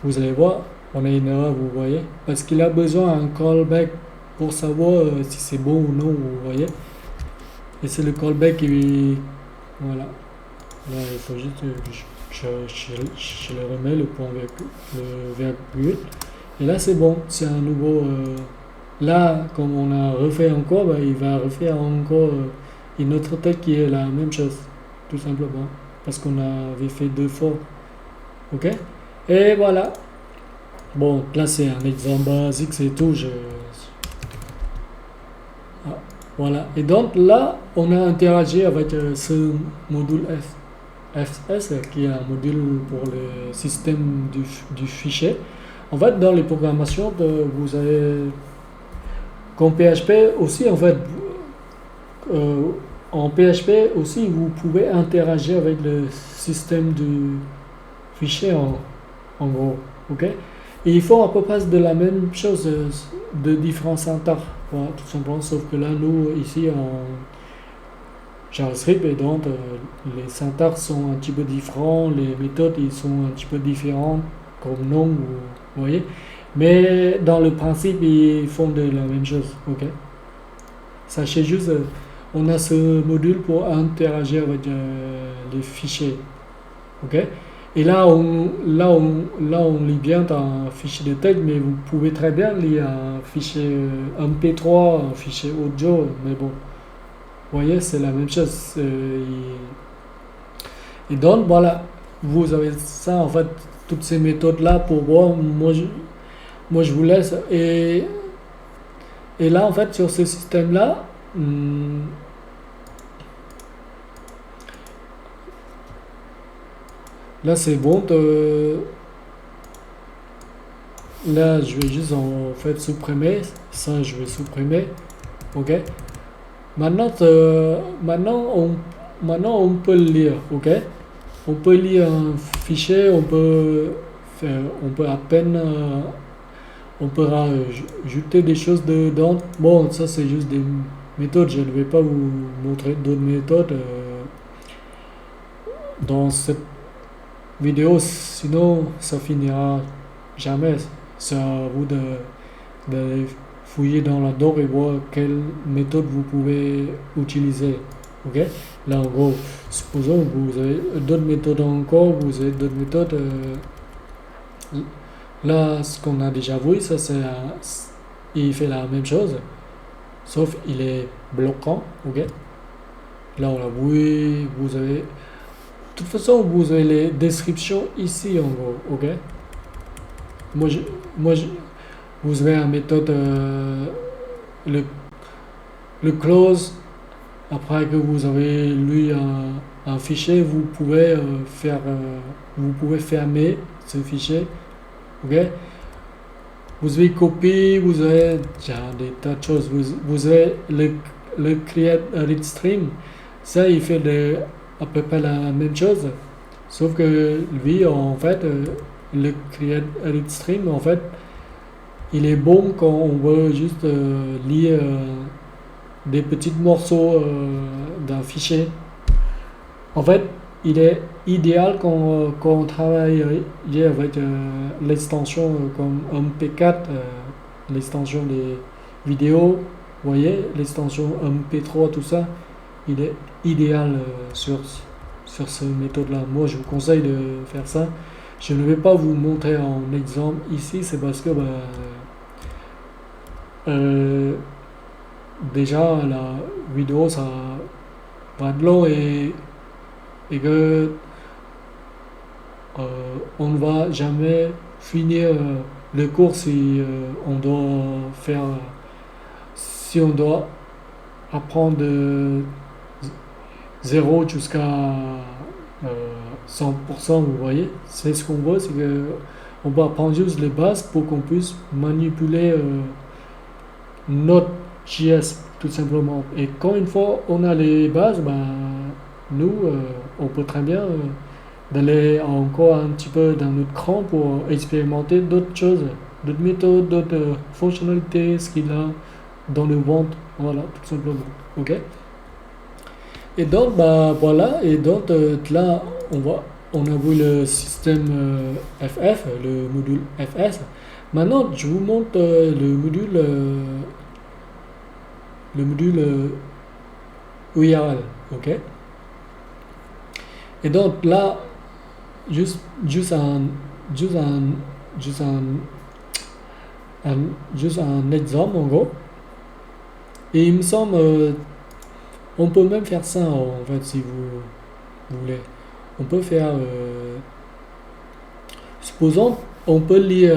Speaker 1: vous allez voir, on a une erreur, vous voyez. Parce qu'il a besoin d'un callback pour savoir si c'est bon ou non, vous voyez. Et c'est le callback qui... Voilà. Là, il faut juste... Je le remets, le point virgule. Et là, c'est bon. C'est un nouveau... là, comme on a refait encore, ben, il va refaire encore une autre tête qui est la même chose. Tout simplement. Parce qu'on avait fait 2 fois. Ok. Et voilà. Bon, là, c'est un exemple basique, c'est tout. Ah, voilà. Et donc, là, on a interagi avec ce module FS, qui est un module pour le système du fichier. En fait, dans les programmations, vous avez... Comme PHP aussi, en fait, en PHP aussi, vous pouvez interagir avec le système du fichier en gros. Ok. Et ils font à peu près de la même chose, de différents syntaxes. Voilà, tout simplement, sauf que là, nous, ici, en JavaScript, et donc, les syntaxes sont un petit peu différents, les méthodes, ils sont un petit peu différentes, comme nom, vous voyez. Mais dans le principe, ils font de la même chose. Ok. Sachez juste, on a ce module pour interagir avec les fichiers. Ok. Et là, on lit bien un fichier de texte, mais vous pouvez très bien lire un fichier MP3, un fichier audio, mais bon, vous voyez, c'est la même chose. Et donc, voilà, vous avez ça, en fait, toutes ces méthodes-là pour voir. Moi, je vous laisse. Et là, en fait, sur ce système-là, là, c'est bon. Là, je vais juste en fait supprimer. Ça, je vais supprimer. Ok. Maintenant, on peut le lire. Ok. On peut lire un fichier. On peut à peine. On peut rajouter des choses dedans. Bon, ça, c'est juste des méthodes. Je ne vais pas vous montrer d'autres méthodes dans cette vidéo, sinon ça finira jamais. C'est à vous de fouiller dans la doc et voir quelle méthode vous pouvez utiliser. Ok. Là, en gros, supposons que vous avez d'autres méthodes encore, vous avez d'autres méthodes. Là, ce qu'on a déjà vu, ça c'est il fait la même chose, sauf il est bloquant. Ok. Là, on l'a vu, vous avez. De toute façon, vous avez les descriptions ici en gros, ok. Vous avez la méthode le close. Après que vous avez lu un fichier, vous pouvez fermer ce fichier, ok. vous avez copié, vous avez des tas de choses. Vous avez le create read stream, ça il fait à peu près la même chose. Sauf que lui, en fait, le create read stream, en fait, il est bon quand on veut juste lire des petits morceaux d'un fichier. En fait, il est idéal quand on travaille avec l'extension comme MP4, l'extension des vidéos, vous voyez, l'extension MP3, tout ça, il est idéal sur cette méthode-là. Moi, je vous conseille de faire ça. Je ne vais pas vous montrer en exemple ici, c'est parce que déjà la vidéo ça va être long et que on ne va jamais finir le cours si on doit apprendre de 0 jusqu'à 100%, vous voyez. C'est ce qu'on veut, c'est que on va apprendre juste les bases pour qu'on puisse manipuler notre JS tout simplement. Et quand une fois on a les bases, nous on peut très bien d'aller encore un petit peu dans notre cran pour expérimenter d'autres choses, d'autres méthodes, d'autres fonctionnalités, ce qu'il a dans le ventre, voilà, tout simplement. Ok. Et donc voilà, et donc là on a vu le système FF, le module FS. Maintenant je vous montre le module URL, ok. Et donc là juste un exemple en gros. Et il me semble on peut même faire ça en fait si vous voulez. On peut faire supposons on peut lire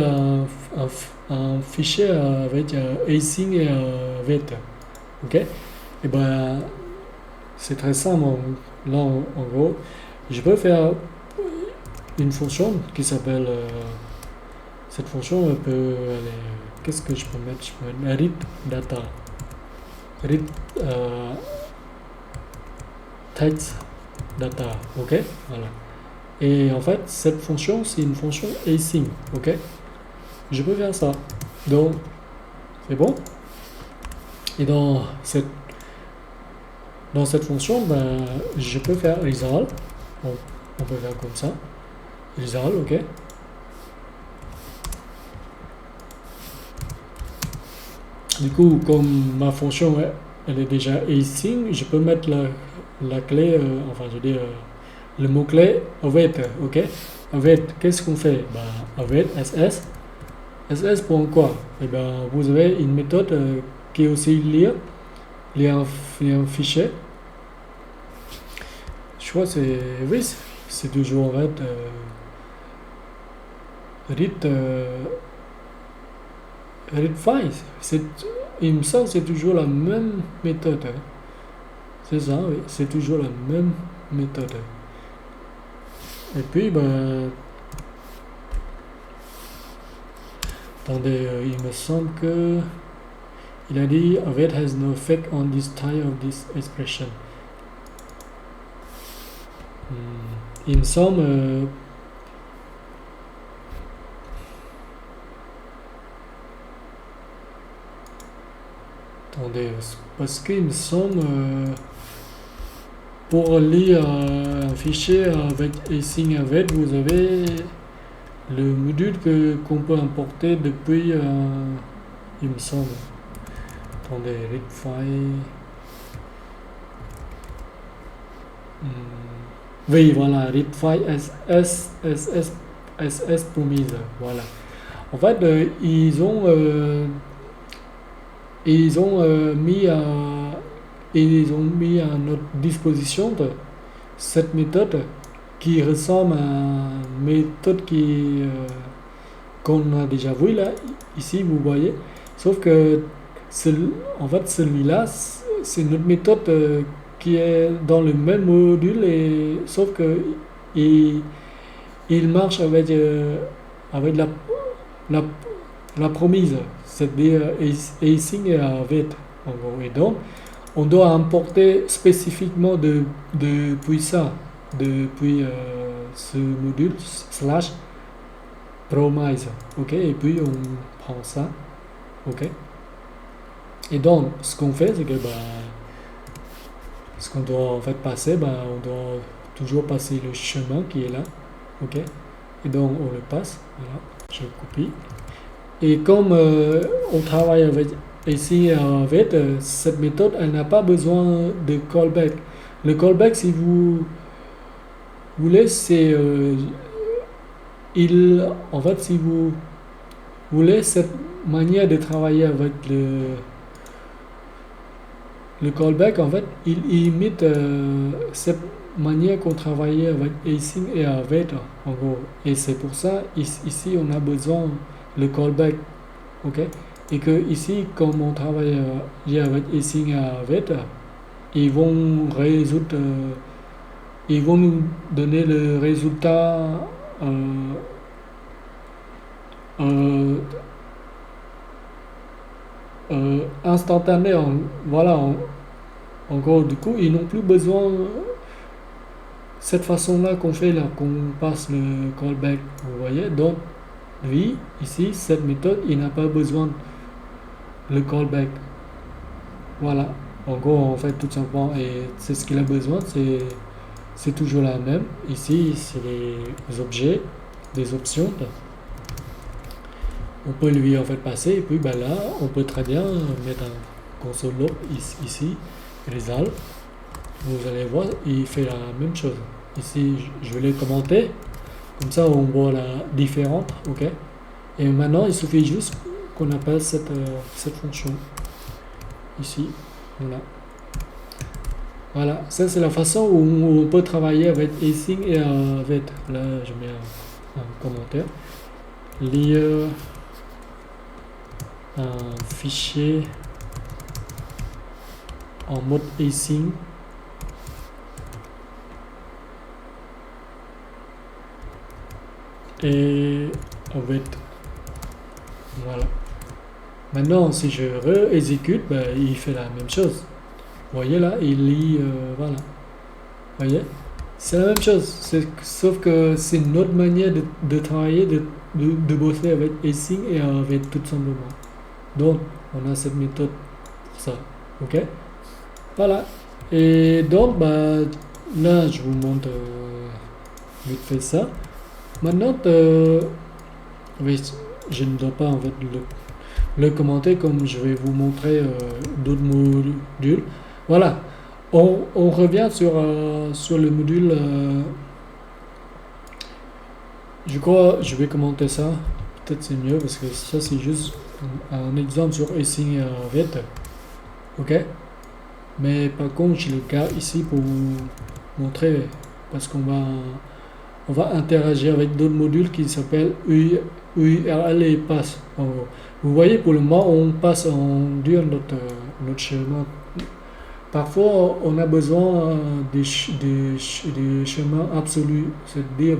Speaker 1: un fichier avec async et wait. Ok. Et c'est très simple. Là en gros je peux faire une fonction qui s'appelle cette fonction peut aller, qu'est-ce que je peux mettre? Je peux mettre read data, read text data, ok, voilà. Et en fait cette fonction c'est une fonction async, ok. Je peux faire ça, donc c'est bon. Et dans cette fonction je peux faire result, on peut faire comme ça, result, ok. Du coup, comme ma fonction elle est déjà async, je peux mettre la clé, enfin je veux dire le mot-clé await, ok. Await, qu'est-ce qu'on fait? Await ss pour quoi? Et vous avez une méthode qui est aussi lire un fichier. Je crois que c'est toujours en fait read file. Il me semble que c'est toujours la même méthode. Hein. C'est ça, oui, c'est toujours la même méthode. Et puis, attendez, il me semble que il a dit await has no effect on this type of this expression. Il me semble attendez, parce qu'il me semble pour lire un fichier avec async await, vous avez le module qu'on peut importer depuis il me semble. Attendez, read file. Oui, voilà, read file ss promise, voilà. En fait, ils ont mis à notre disposition cette méthode qui ressemble à une méthode qu'on a déjà vu là, ici vous voyez, sauf que en fait celui-là c'est notre méthode qui est dans le même module et sauf que il marche avec la promise, c'est-à-dire async et await, en gros. Et donc, on doit importer spécifiquement depuis ça, depuis ce module slash promise, ok, et puis on prend ça, ok. Et donc, ce qu'on fait, c'est que ce qu'on doit en fait passer, on doit toujours passer le chemin qui est là, ok. Et donc on le passe, voilà, je copie. Et comme on travaille avec ici avec cette méthode, elle n'a pas besoin de callback. Le callback, si vous voulez, c'est en fait, si vous voulez cette manière de travailler avec le callback, en fait, il imite cette manière qu'on travaillait avec async et await, en gros. Et c'est pour ça, ici, on a besoin le callback, ok? Et que ici, comme on travaille avec async et await, ils vont résoudre, ils vont nous donner le résultat euh, euh, instantané. Voilà, en gros, du coup, ils n'ont plus besoin cette façon-là qu'on fait là, qu'on passe le callback, vous voyez. Donc, lui, ici, cette méthode, il n'a pas besoin le callback. Voilà. En gros, en fait, tout simplement, et c'est ce qu'il a besoin, c'est toujours la même. Ici, c'est les objets, des options. On peut lui en fait passer, et puis là, on peut très bien mettre un console log ici, result. Vous allez voir, il fait la même chose. Ici, je vais les commenter. Comme ça, on voit la différence. Ok. Et maintenant, il suffit juste qu'on appelle cette fonction. Ici. Voilà. Voilà. Ça, c'est la façon où on peut travailler avec async et avec. Là, je mets un commentaire. Lire un fichier en mode async et avec. Voilà. Maintenant, si je re-exécute, il fait la même chose. Vous voyez là, il lit, voilà. Vous voyez, c'est la même chose, sauf que c'est une autre manière de travailler, de bosser avec async et avec tout simplement. Donc, on a cette méthode pour ça. Ok. Voilà. Et donc, là, je vous montre vite fait ça. Maintenant, oui, je ne dois pas en fait le commenter comme je vais vous montrer d'autres modules. Voilà. On revient sur le module. Je crois je vais commenter ça. Peut-être c'est mieux parce que ça c'est juste un exemple sur async et await. Ok. Mais par contre, je le garde ici pour vous montrer parce on va interagir avec d'autres modules qui s'appellent URL et pass. Vous voyez, pour le moment, on passe en dur notre chemin. Parfois, on a besoin des chemins absolus, c'est-à-dire,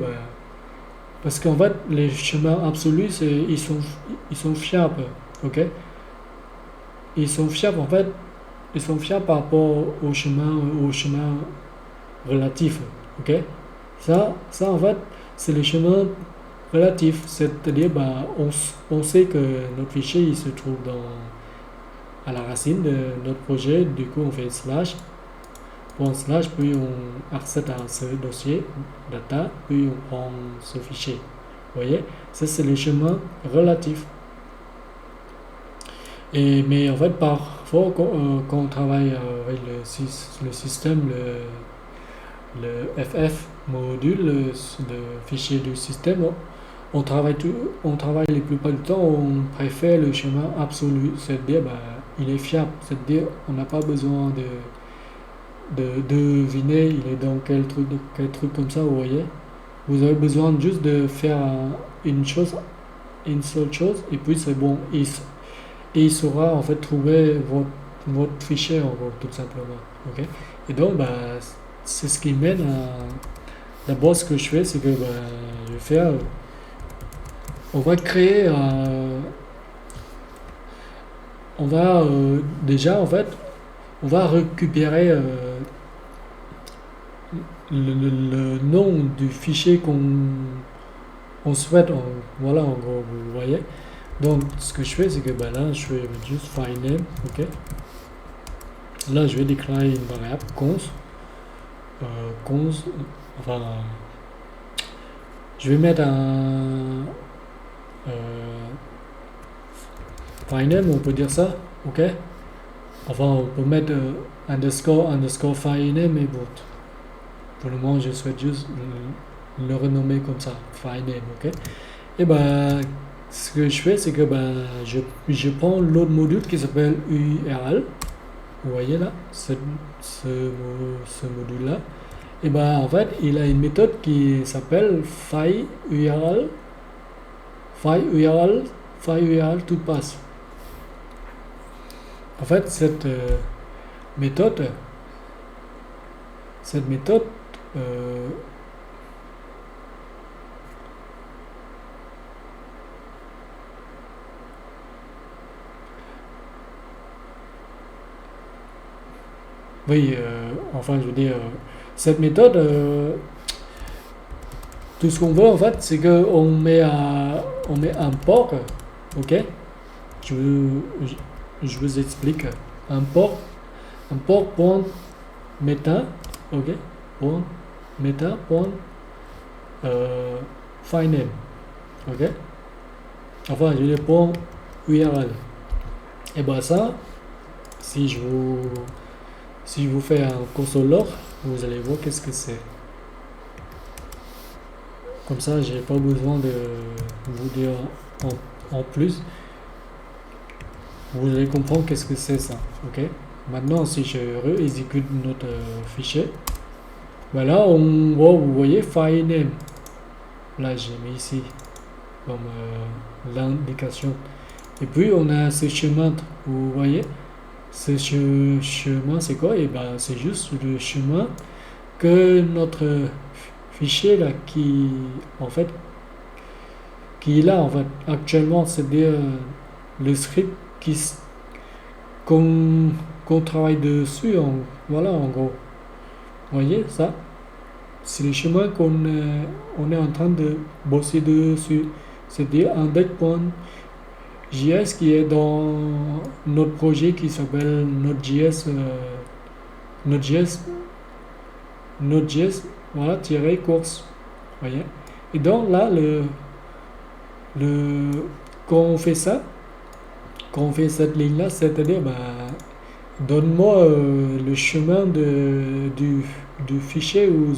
Speaker 1: parce qu'en fait, les chemins absolus, ils sont fiables, ok? Ils sont fiables, en fait, ils sont fiables par rapport au chemin relatif, ok? Ça, en fait, c'est le chemin relatif, c'est-à-dire, on sait que notre fichier, il se trouve à la racine de notre projet, du coup, on fait slash, puis on accède à ce dossier, data, puis on prend ce fichier. Vous voyez, ça, c'est le chemin relatif. Mais en fait, parfois, quand on travaille avec le système, le FF module, le fichier du système, on travaille la plupart du temps, on préfère le chemin absolu, c'est-à-dire il est fiable, c'est-à-dire on n'a pas besoin de deviner il est dans quel truc comme ça, vous voyez. Vous avez besoin juste de faire une seule chose, et puis c'est bon, et il saura en fait trouver votre fichier en gros, tout simplement. Ok. Et donc c'est ce qui mène à d'abord ce que je fais, c'est que je vais faire on va créer on va déjà, en fait, on va récupérer le nom du fichier qu'on souhaite. Voilà, en gros, vous voyez. Donc, ce que je fais, c'est que ben, là, je fais juste file name, ok. Là, je vais déclarer une variable cons, enfin, je vais mettre un file name, on peut dire ça, ok. Enfin, on peut mettre underscore file name et bon. Pour le moment, je souhaite juste le renommer comme ça, file name, ok. Et ben, ce que je fais, c'est que ben, je prends l'autre module qui s'appelle URL. Vous voyez là, ce module-là. Et ben, en fait, il a une méthode qui s'appelle file URL to pass. En fait, cette méthode, oui, enfin, je veux dire, cette méthode, tout ce qu'on veut, en fait, c'est qu'on met un port, ok. Je vous explique. Un port point meta, ok, point meta point file name, ok. Enfin, je veux dire point URL. Et ben ça, si je vous fais un console log, vous allez voir qu'est-ce que c'est. Comme ça, j'ai pas besoin de vous dire en plus. Vous allez comprendre qu'est-ce que c'est ça, ok. Maintenant, si je réexécute notre fichier, voilà, on voit, vous voyez, file name. Là, j'ai mis ici comme l'indication. Et puis, on a ce chemin, vous voyez. Ce chemin, c'est quoi? Et ben, c'est juste le chemin que notre fichier là, qui est là, en fait, actuellement, c'est-à-dire le script qu'on travaille dessus, voilà, en gros. Vous voyez ça? C'est le chemin on est en train de bosser dessus. C'est-à-dire index.js qui est dans notre projet qui s'appelle Node.js, voilà, tirer course. Voyez? Et donc là, quand on fait ça, quand on fait cette ligne-là, c'est-à-dire, bah, donne-moi le chemin du fichier où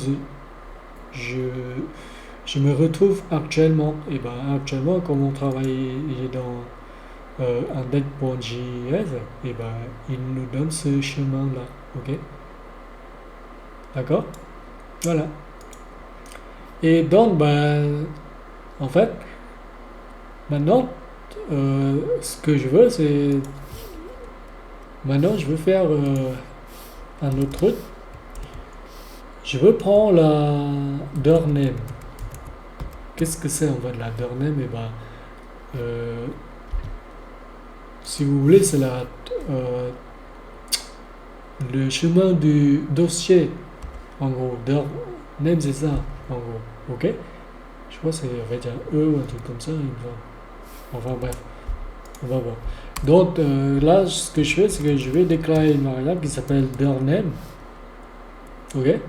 Speaker 1: je me retrouve actuellement. Et ben actuellement, comme on travaille dans index.js, et ben il nous donne ce chemin-là. Ok? D'accord? Voilà. Et donc, ben, en fait, maintenant, ce que je veux, c'est... Maintenant, je veux faire un autre truc. Je veux prendre la door name. Qu'est-ce que c'est en fait la door name? Et ben, si vous voulez, c'est le chemin du dossier. En gros, door name, c'est ça. En gros, ok? Je crois que c'est avec un E ou un truc comme ça. Enfin bref, on va voir. Donc là, ce que je fais, c'est que je vais déclarer une variable qui s'appelle door name. Ok?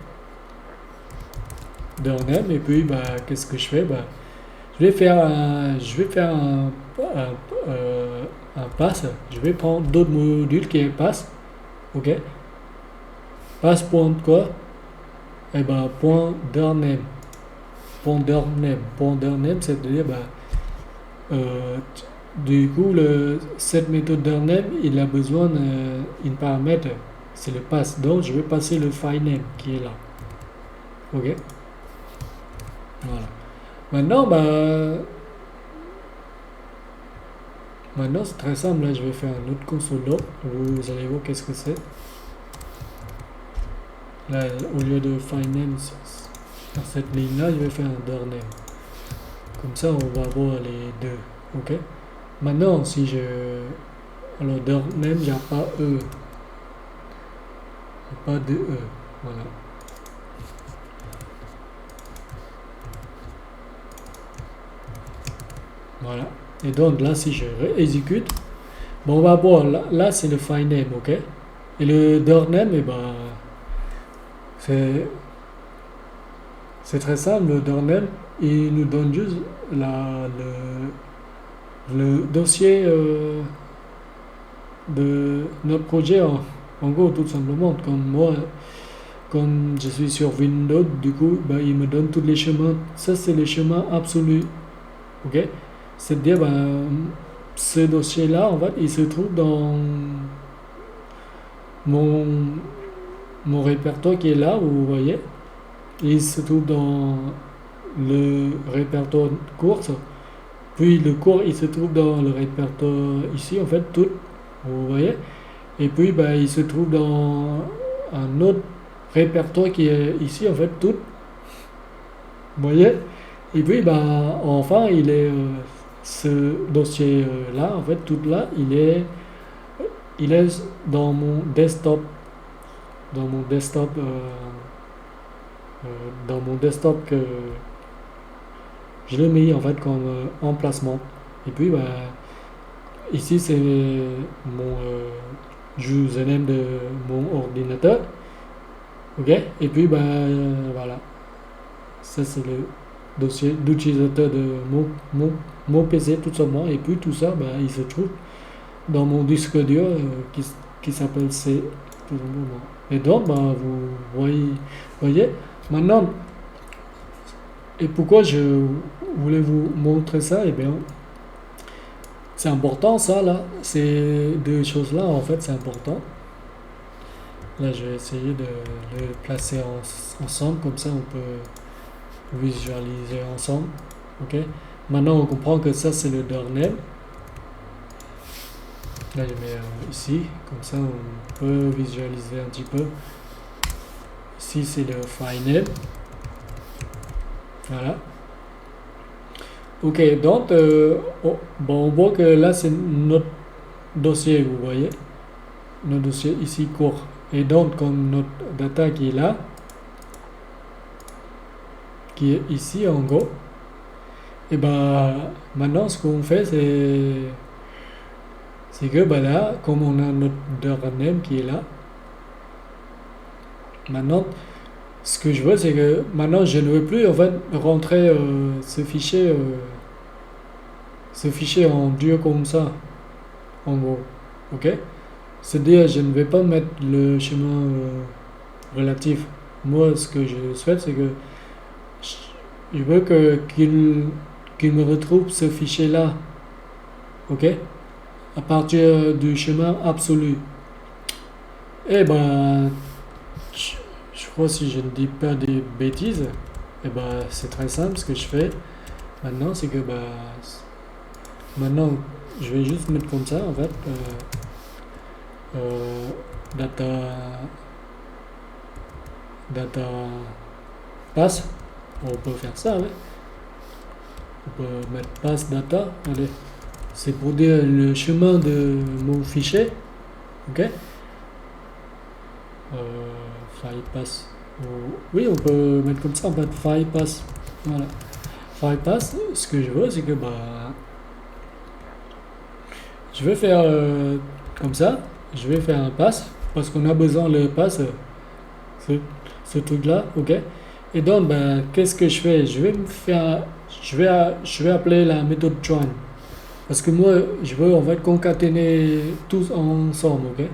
Speaker 1: Door name. Et puis, bah, qu'est-ce que je fais? Bah, je vais faire un pass. Je vais prendre d'autres modules qui est pass. Ok? Pass point quoi? Et ben point door name. Point door name, c'est-à-dire, bah, du coup, cette méthode door name, il a besoin d'un paramètre, c'est le pass. Donc, je vais passer le file name qui est là. Ok? Voilà. Maintenant, c'est très simple. Là, je vais faire un autre console log. Vous allez voir qu'est-ce que c'est. Là, au lieu de file name, sur cette ligne-là, je vais faire un door name. Comme ça, on va voir les deux. Ok? Maintenant, si je Alors, dirname, il n'y a pas E. Il n'y a pas de E. Voilà. Voilà. Et donc là, si je exécute, bon, on va voir. Là c'est le file name, ok? Et le dirname, eh ben, c'est très simple. Le dirname, il nous donne juste le dossier de notre projet en gros, tout simplement. Comme moi, comme je suis sur Windows, du coup, bah, il me donne tous les chemins. Ça, c'est les chemins absolus. Ok? C'est-à-dire, bah, ce dossier-là, en fait, il se trouve dans mon, mon répertoire qui est là, vous voyez. Il se trouve dans le répertoire course. Puis le cours, il se trouve dans le répertoire ici, en fait, tout. Vous voyez. Et puis, bah, il se trouve dans un autre répertoire qui est ici, en fait, tout. Vous voyez. Et puis, bah, enfin, il est ce dossier-là, en fait, tout là, il est dans mon desktop, dans mon desktop, dans mon desktop que je l'ai mis en fait comme emplacement. Et puis, bah, ici, c'est mon username de mon ordinateur. Ok. Et puis, bah, voilà. Ça, c'est le dossier d'utilisateur de mon PC, tout simplement. Et puis, tout ça, bah, il se trouve dans mon disque dur qui s'appelle C, tout simplement. Et donc, bah, vous voyez, maintenant, et pourquoi je voulais vous montrer ça? Eh bien, c'est important ça, là. Ces deux choses-là, en fait, c'est important. Là, je vais essayer de les placer ensemble, comme ça on peut visualiser ensemble. Ok. Maintenant, on comprend que ça, c'est le dirname. Là, je mets ici, comme ça on peut visualiser un petit peu. Ici, c'est le file name. Voilà. Ok, donc, bon, on voit que là, c'est notre dossier, vous voyez. Notre dossier ici court. Et donc, comme notre data qui est là, qui est ici en gros, et ben maintenant, ce qu'on fait, c'est que ben là, comme on a notre dirname qui est là, maintenant, ce que je veux, c'est que maintenant, je ne veux plus en fait rentrer ce fichier en dur comme ça, en gros. Ok. C'est-à-dire, je ne vais pas mettre le chemin relatif. Moi, ce que je souhaite, c'est que je veux qu'il me retrouve ce fichier-là. Ok. À partir du chemin absolu. Et ben, je crois, si je ne dis pas des bêtises, et ben, c'est très simple. Ce que je fais maintenant, c'est que maintenant, je vais juste mettre comme ça, en fait. Data pass. On peut faire ça, ouais. On peut mettre pass data. Allez. C'est pour dire le chemin de mon fichier. Ok. File pass. Oui, on peut mettre comme ça, en fait, file pass. Voilà. File pass, ce que je veux, c'est que je vais faire comme ça. Je vais faire un pass parce qu'on a besoin de le pass, ce truc là, ok. Et donc, qu'est-ce que je fais? Je vais appeler la méthode join parce que moi, je veux en fait concaténer tous ensemble, ok.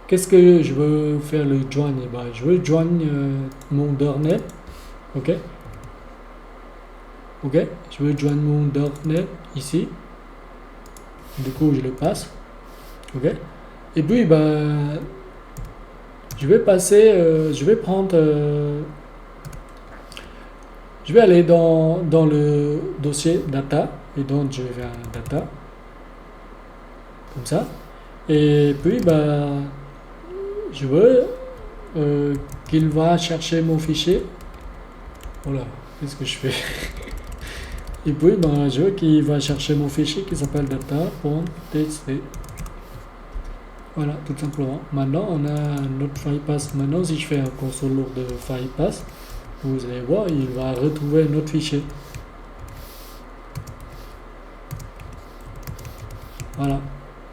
Speaker 1: Qu'est-ce que je veux faire le join? Je veux joindre mon dirname, ok. Ok, je veux joindre mon dirname ici. Du coup, je le passe, ok. Et puis, je vais passer, je vais prendre, je vais aller dans le dossier data, et donc je vais faire data, comme ça. Et puis, je veux qu'il va chercher mon fichier. Voilà, qu'est-ce que je fais? Et puis, je veux qu'il va chercher mon fichier qui s'appelle data.txt. Voilà, tout simplement. Maintenant, on a notre file pass. Maintenant, si je fais un console log de file pass, vous allez voir, il va retrouver notre fichier. Voilà.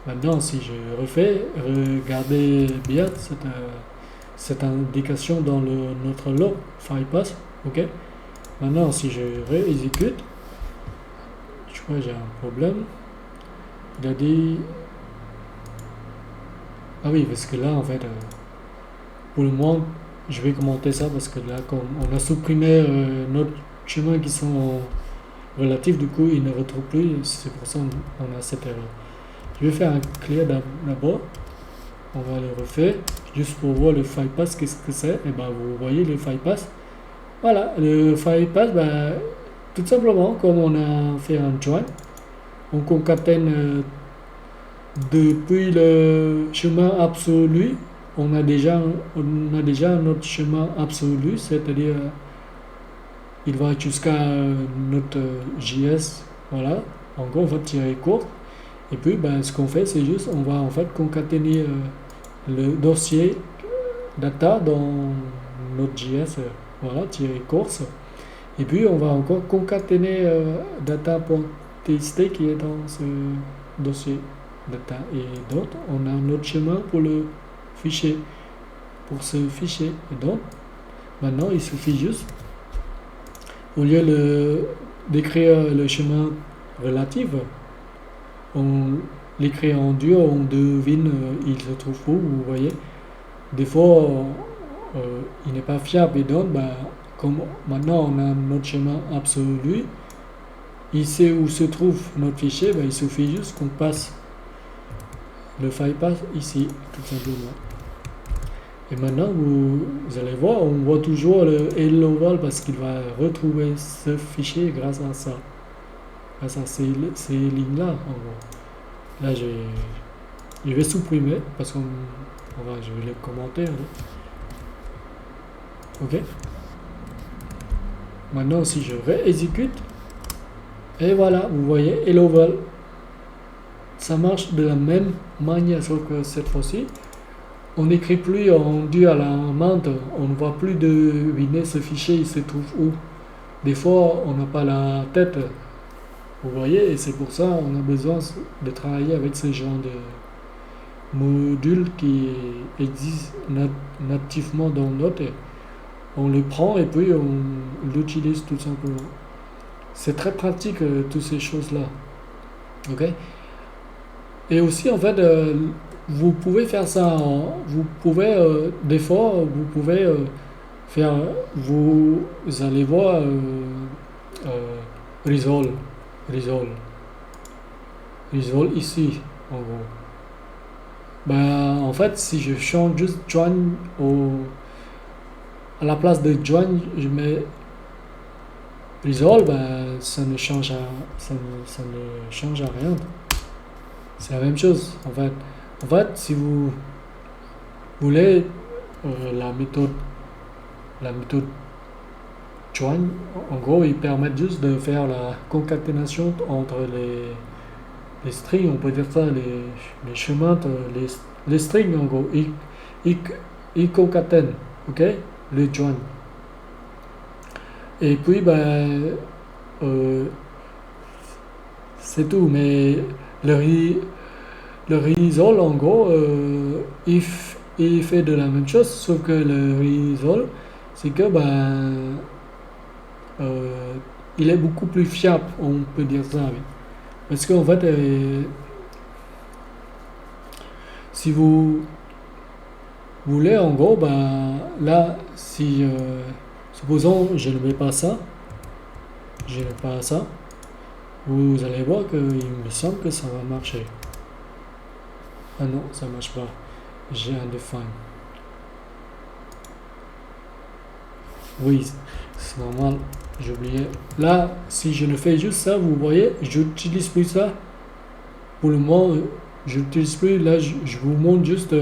Speaker 1: Maintenant, si je refais, regardez bien cette indication dans notre log file pass. Ok. Maintenant, si je réexécute, je crois que j'ai un problème. Il a dit. Ah oui, parce que là, en fait, pour le moment, je vais commenter ça parce que là, comme on a supprimé notre chemin qui sont relatifs, du coup, il ne retrouve plus. C'est pour ça qu'on a cette erreur. Je vais faire un clear d'abord. On va le refaire juste pour voir le file pass, qu'est-ce que c'est. Et ben, vous voyez le file pass. Voilà, le file pass, ben, tout simplement, comme on a fait un join, on concatène depuis le chemin absolu. On a déjà notre chemin absolu, c'est-à-dire il va jusqu'à notre JS. Voilà, en gros, on va tirer court. Et puis, ben, ce qu'on fait, c'est juste, on va en fait concaténer le dossier data dans notre JS. Voilà, tirer course. Et puis, on va encore concaténer data.txt qui est dans ce dossier data. Et d'autres, on a notre chemin pour le fichier, pour ce fichier. Et donc, maintenant, il suffit juste, au lieu d'écrire le chemin relatif, on l'écrit en dur, on devine il se trouve où, vous voyez. Des fois, il n'est pas fiable et donc, bah, comme maintenant on a notre chemin absolu, il sait où se trouve notre fichier, bah, il suffit juste qu'on passe le file pass ici, tout simplement. Et maintenant, vous allez voir, on voit toujours le hello-world parce qu'il va retrouver ce fichier grâce à ça. Grâce à ces lignes-là, en gros. Là, je vais supprimer parce que je vais les commenter. Hein. Ok. Maintenant, si je réexécute, et voilà, vous voyez, hello world. Ça marche de la même manière, sauf que cette fois-ci, on n'écrit plus en dû à la main, on ne voit plus deviner ce fichier, il se trouve où. Des fois, on n'a pas la tête, vous voyez, et c'est pour ça qu'on a besoin de travailler avec ce genre de modules qui existent nativement dans Node. On le prend et puis on l'utilise tout simplement. C'est très pratique, toutes ces choses-là. Ok. Et aussi, en fait, vous pouvez faire ça. Vous pouvez, des fois, vous pouvez faire. Vous allez voir resolve ici, en gros. Ben, en fait, si je change juste join à la place de join, je mets resolve, ben, ça ne change à rien. C'est la même chose, en fait. En fait, si vous voulez la méthode join, en gros, ils permettent juste de faire la concaténation entre les strings, on peut dire ça, les chemins, les strings, en gros. Ils concatènent, ok, le join. Et puis, ben, c'est tout, mais le resolve, en gros, il fait de la même chose, sauf que le resolve, c'est que, ben, il est beaucoup plus fiable, on peut dire ça, oui. Parce qu'en fait, si vous voulez, en gros, ben, là, si, supposons, je ne mets pas ça, vous allez voir qu'il me semble que ça va marcher. Ah non, ça marche pas. J'ai un define. Oui, c'est normal, j'ai oublié. Là, si je ne fais juste ça, vous voyez, j'utilise plus ça. Pour le moment, je n'utilise plus. Là, je vous montre juste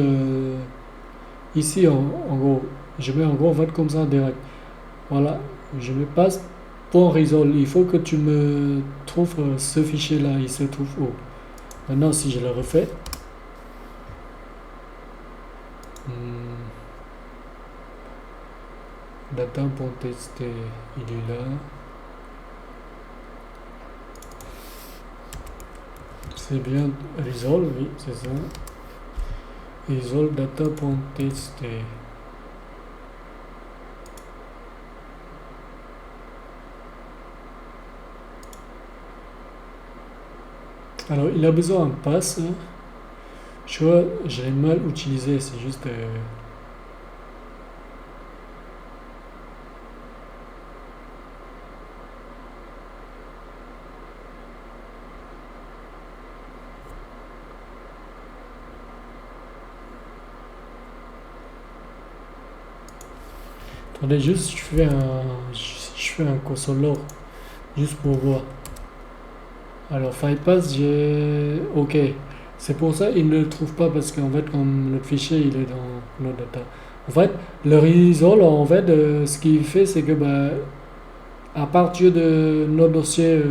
Speaker 1: ici, en gros. Je mets en gros, en fait, comme ça, direct. Voilà, je me passe pour resolve. Il faut que tu me trouves ce fichier-là, il se trouve où. Maintenant, si je le refais, Hmm, Data.txt, il est là. C'est bien resolve, oui, c'est ça. Resolve data.txt. Alors, il a besoin d'un pass. Je vois, je l'ai mal utilisé, c'est juste. Attendez, juste, je fais un console log, juste pour voir. Alors, FilePass, j'ai. Ok. C'est pour ça qu'il ne le trouve pas, parce qu'en fait, comme notre fichier, il est dans notre data. En fait, le resolve, en fait, ce qu'il fait, c'est que, bah, à partir de notre dossier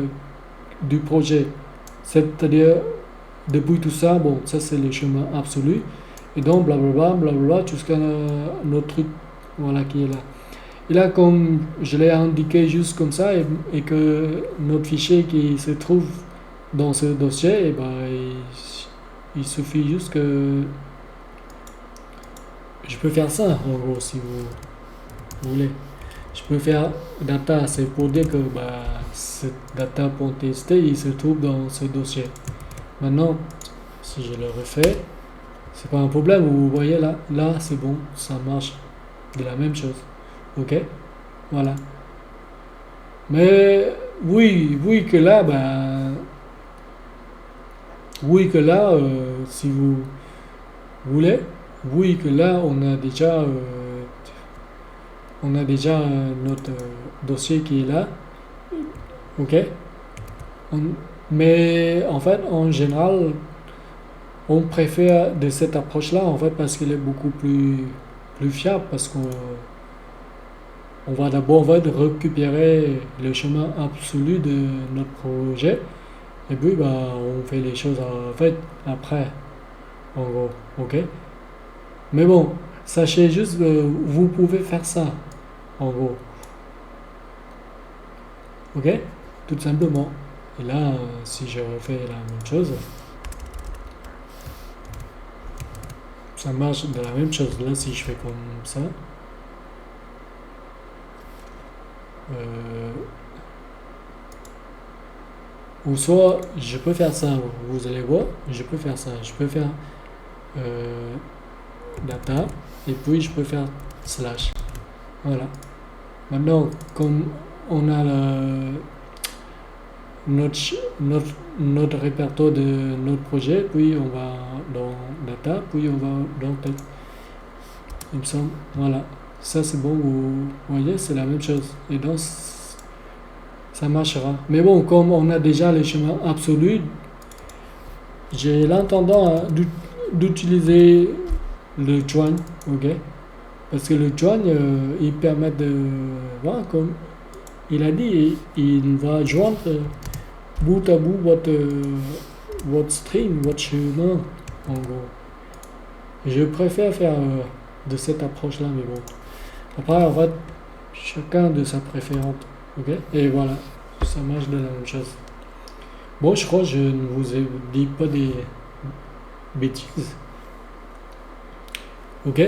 Speaker 1: du projet, c'est-à-dire depuis tout ça, bon, ça c'est le chemin absolu, et donc blablabla, blablabla, jusqu'à notre truc, voilà, qui est là. Et là, comme je l'ai indiqué juste comme ça, et que notre fichier qui se trouve dans ce dossier, et ben, il suffit juste que je peux faire ça, en gros, si vous voulez. Je peux faire data, c'est pour dire que bah, ce data.txt, il se trouve dans ce dossier. Maintenant, si je le refais, c'est pas un problème, vous voyez là c'est bon, ça marche de la même chose. Ok, voilà. Mais oui que là, ben, oui que là, si vous voulez, oui que là, on a déjà notre dossier qui est là. Ok. On- mais en fait, en général, on préfère de cette approche-là, en fait, parce qu'elle est beaucoup plus fiable, parce qu'on on va d'abord en fait, récupérer le chemin absolu de notre projet, et puis bah, on fait les choses en fait après, en gros, ok? Mais bon, sachez juste que vous pouvez faire ça, en gros, ok? Tout simplement. Et là, si je refais la même chose, ça marche de la même chose. Là, si je fais comme ça, euh, ou soit je peux faire ça, vous allez voir, je peux faire ça. Je peux faire euh, data et puis je peux faire slash. Voilà. Maintenant, comme on a notre, notre répertoire de notre projet, puis on va dans data, puis on va dans texte. Il me semble, voilà. Ça c'est bon, vous voyez, c'est la même chose. Et donc, ça marchera. Mais bon, comme on a déjà les chemins absolus, j'ai l'intendant d'utiliser le join, ok? Parce que le join, il permet de, voilà, comme il a dit, il va joindre bout à bout votre string, votre chemin, en gros. Je préfère faire de cette approche-là, mais bon. Après, en fait, chacun de sa préférence, ok? Et voilà, ça marche de la même chose. Bon, je crois que je ne vous ai dit pas des bêtises, ok?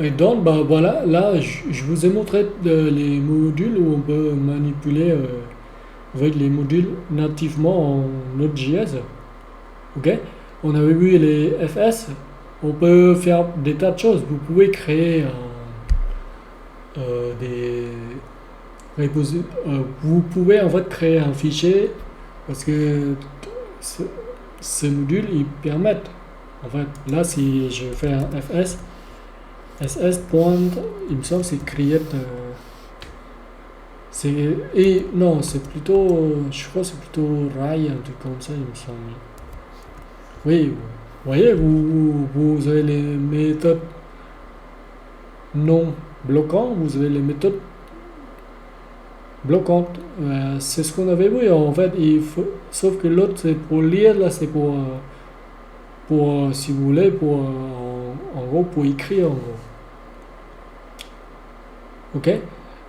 Speaker 1: Et donc, bah voilà, là, je vous ai montré les modules où on peut manipuler avec les modules nativement en Node.js. Ok? On avait vu les FS. On peut faire des tas de choses. Vous pouvez créer des vous pouvez en fait créer un fichier parce que ce, ce module il permet. En fait, là, si je fais un FS, SS point, il me semble c'est create. Et non, c'est plutôt, je crois que c'est plutôt Rai, un truc comme ça, il me semble. Oui, vous voyez, vous avez les méthodes non bloquantes, vous avez les méthodes bloquantes. C'est ce qu'on avait vu en fait. Sauf que l'autre c'est pour lire, là c'est pour si vous voulez, pour en gros, pour écrire, en gros. Ok?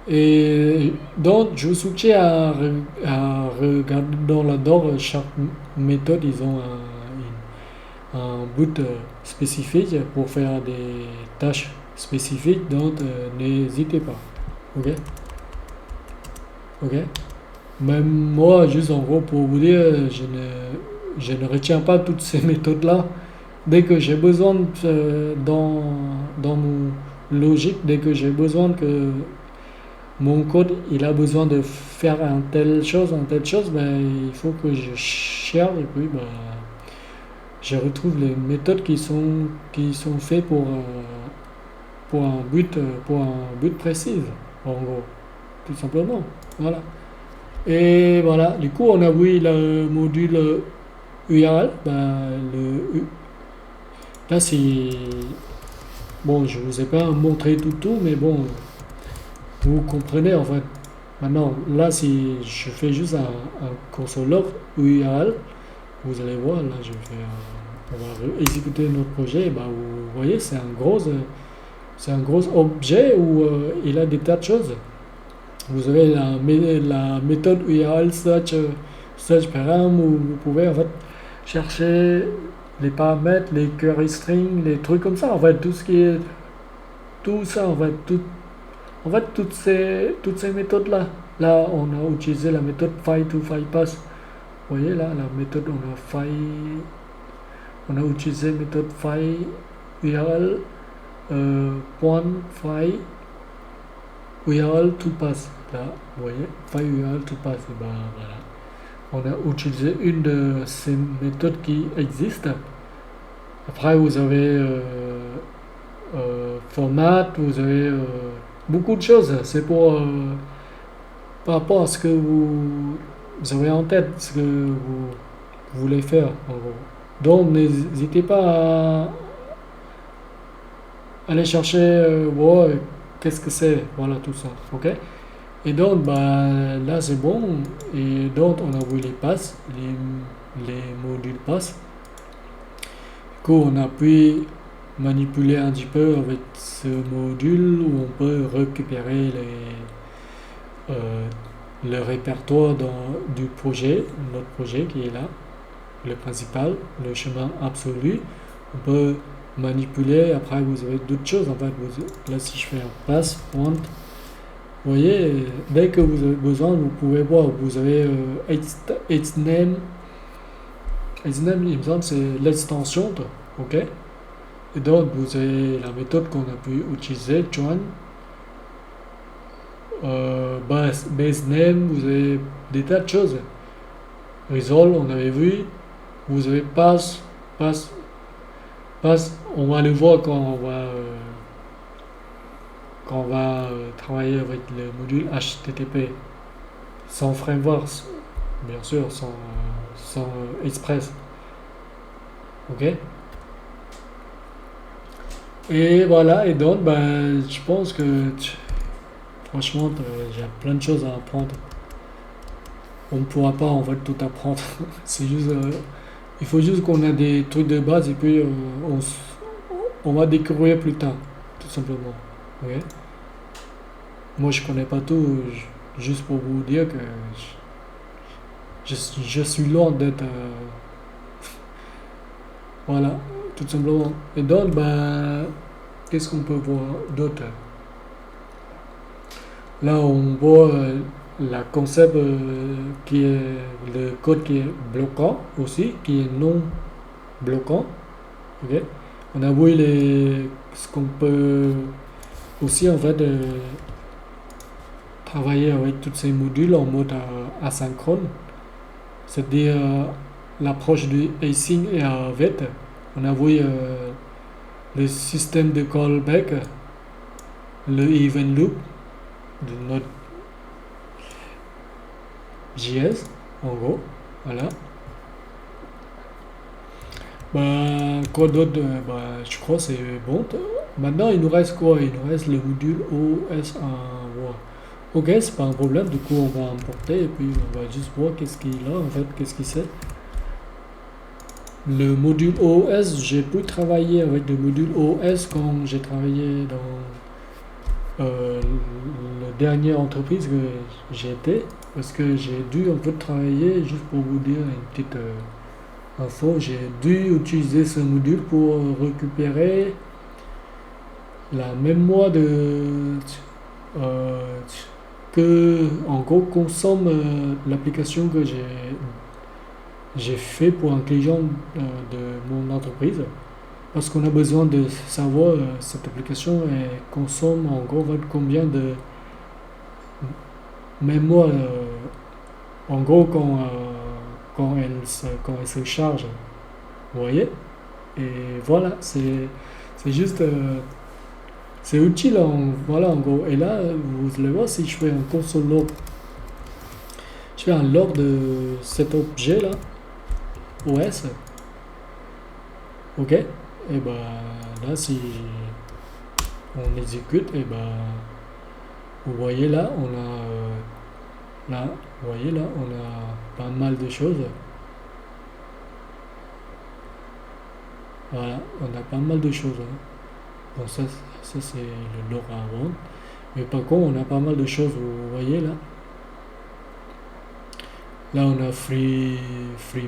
Speaker 1: Et donc, je vous suggère à regarder dans là-dedans, chaque méthode, ils ont un but spécifique pour faire des tâches spécifiques, donc n'hésitez pas. Ok? Ok? Même moi, juste en gros, pour vous dire, je ne retiens pas toutes ces méthodes-là. Dès que j'ai besoin dans mon logique, dès que j'ai besoin que mon code il a besoin de faire un telle chose, ben, il faut que je cherche et puis ben, je retrouve les méthodes qui sont faites pour un but précis, en gros, tout simplement. Voilà. Et voilà, du coup, on a vu le module URL. Ben, là, c'est. Bon, je ne vous ai pas montré tout, mais bon, vous comprenez en fait. Maintenant, là, si je fais juste un consoleur URL, vous allez voir, là, on va exécuter notre projet. Bah, vous voyez, c'est un gros objet où il a des tas de choses. Vous avez la méthode URL search param où vous pouvez en fait chercher les paramètres, les query strings, les trucs comme ça. En fait, tout ce qui est tout ça, en fait, toutes ces méthodes-là. Là, on a utilisé la méthode file to file pass. Vous voyez là, la méthode, on a utilisé la méthode file URL point file URL to pass. Là, vous voyez, file URL to pass. Et ben voilà. On a utilisé une de ces méthodes qui existent. Après, vous avez format, vous avez beaucoup de choses. C'est pour par rapport à ce que vous avez en tête, ce que vous voulez faire en gros. Donc n'hésitez pas à aller chercher qu'est-ce que c'est, voilà tout ça, ok. Et donc bah, là c'est bon, et donc on a vu les passes, les modules passes. Du coup on a pu manipuler un petit peu avec ce module où on peut récupérer le répertoire du projet, notre projet qui est là, le principal, le chemin absolu. On peut manipuler, après vous avez d'autres choses en fait. Là si je fais un pass, point, vous voyez, dès que vous avez besoin, vous pouvez voir, vous avez its name, il me semble c'est l'extension, ok. Et donc vous avez la méthode qu'on a pu utiliser, join. Base name, vous avez des tas de choses. Resolve, on avait vu. Vous avez pass, on va le voir quand on va travailler avec le module HTTP. Sans framework, bien sûr, sans Express. Ok. Et voilà, et donc, ben, je pense que franchement, j'ai plein de choses à apprendre. On ne pourra pas en fait tout apprendre. C'est juste, il faut juste qu'on ait des trucs de base et puis on va découvrir plus tard, tout simplement. Okay. Moi, je connais pas tout, juste pour vous dire que je suis loin d'être, voilà, tout simplement. Et donc, ben, qu'est-ce qu'on peut voir d'autre? Là, on voit la concept qui est le code qui est bloquant aussi, qui est non bloquant. Okay. On a vu ce qu'on peut aussi en fait travailler avec tous ces modules en mode asynchrone, c'est-à-dire l'approche du async et await. On a vu le système de callback, le event loop de notre JS, en gros, voilà. Bah, quoi d'autre? Bah, je crois que c'est bon. Maintenant, il nous reste quoi? Il nous reste le module OS1. Wow. Ok, c'est pas un problème. Du coup, on va importer et puis on va juste voir qu'est-ce qu'il a en fait, qu'est-ce qu'il sait. Le module OS, j'ai pu travailler avec le module OS quand j'ai travaillé dans la dernière entreprise que j'ai été, parce que j'ai dû en fait travailler, juste pour vous dire une petite info, j'ai dû utiliser ce module pour récupérer la mémoire euh, que en gros consomme l'application que j'ai fait pour un client de mon entreprise. Parce qu'on a besoin de savoir cette application elle consomme en gros combien de mémoire en gros quand elle se charge. Vous voyez? Et voilà, c'est juste c'est utile voilà en gros. Et là, vous allez voir si je fais un console log, je fais un log de cet objet là, OS, ok? Et ben là, si on exécute, et ben vous voyez là, là, vous voyez là, on a pas mal de choses. Voilà, on a pas mal de choses, hein. Bon, ça c'est le log avant. Mais par contre, on a pas mal de choses, vous voyez là. Là, on a free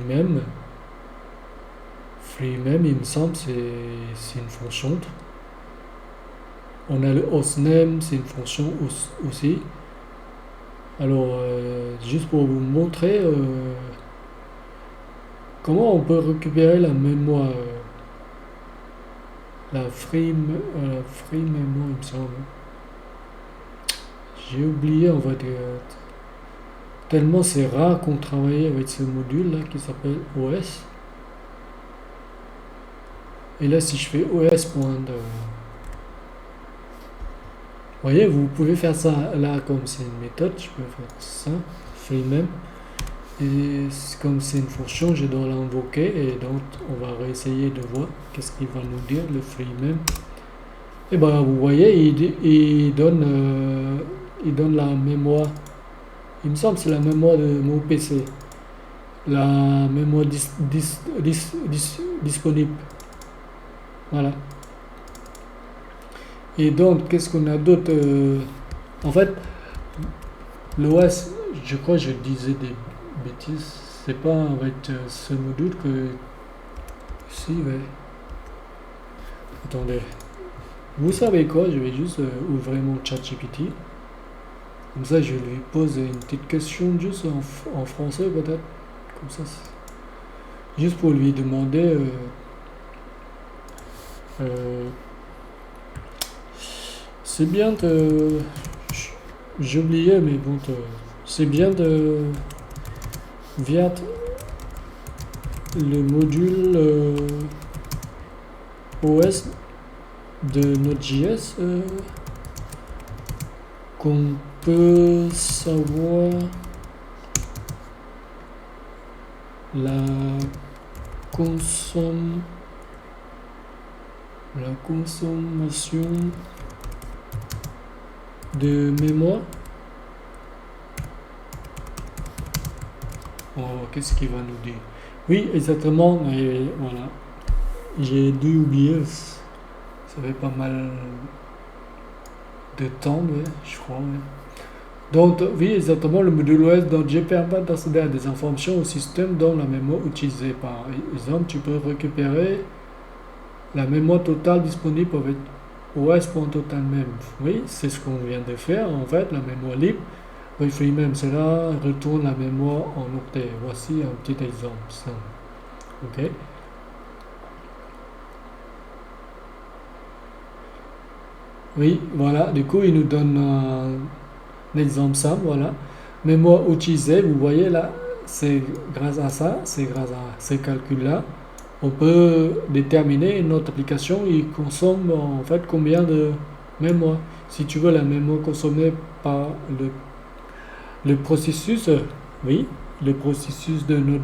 Speaker 1: mem, il me semble, c'est une fonction. On a le hostname, c'est une fonction aussi. Alors, juste pour vous montrer comment on peut récupérer la mémoire, la free mémoire, il me semble. J'ai oublié, en fait, tellement c'est rare qu'on travaille avec ce module là qui s'appelle OS. Et là, si je fais os. Vous voyez, vous pouvez faire ça là comme c'est une méthode, je peux faire ça, free mem. Et comme c'est une fonction, je dois l'invoquer et donc on va réessayer de voir qu'est-ce qu'il va nous dire le free mem. Et ben vous voyez, il donne la mémoire. Il me semble que c'est la mémoire de mon PC. La mémoire disponible. Voilà. Et donc, qu'est-ce qu'on a d'autre en fait, l'OS, je crois que je disais des bêtises. C'est pas avec ce module que... Si, ouais. Attendez. Vous savez quoi? Je vais juste ouvrir mon chat GPT. Comme ça, je lui pose une petite question juste en français peut-être. Comme ça, juste pour lui demander... c'est bien de... J'oubliais, mais bon, c'est bien de... Via le module OS de Node.js qu'on peut savoir la consommation de mémoire. Oh, qu'est-ce qu'il va nous dire? Oui, exactement, et voilà. J'ai dû oublier, ça fait pas mal de temps, ouais, je crois. Ouais. Donc, oui, exactement, le module OS permet d'accéder à des informations au système dans la mémoire utilisée. Par exemple, tu peux récupérer la mémoire totale disponible avec OS.total mem. Oui, c'est ce qu'on vient de faire, en fait, la mémoire libre. Oui, free mem, cela retourne la mémoire en octet. Voici un petit exemple simple. Ok. Oui, voilà, du coup, il nous donne un exemple simple, voilà. Mémoire utilisée, vous voyez là, c'est grâce à ça, c'est grâce à ces calculs-là, on peut déterminer notre application, il consomme en fait combien de mémoire. Si tu veux la mémoire consommée par le processus, oui, le processus de notre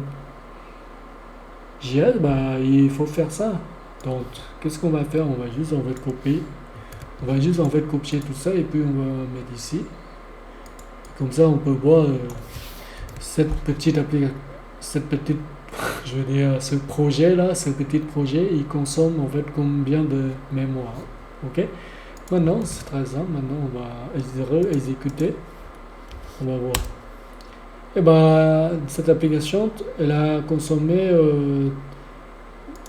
Speaker 1: JS, bah, il faut faire ça. Donc, qu'est-ce qu'on va faire? On va juste copier. On va juste en fait copier tout ça et puis on va mettre ici. Comme ça, on peut voir cette petite je veux dire, ce projet-là, ce petit projet, il consomme en fait combien de mémoire. Ok? Maintenant, c'est très simple. Maintenant, on va exécuter. On va voir. Et ben, cette application, elle a consommé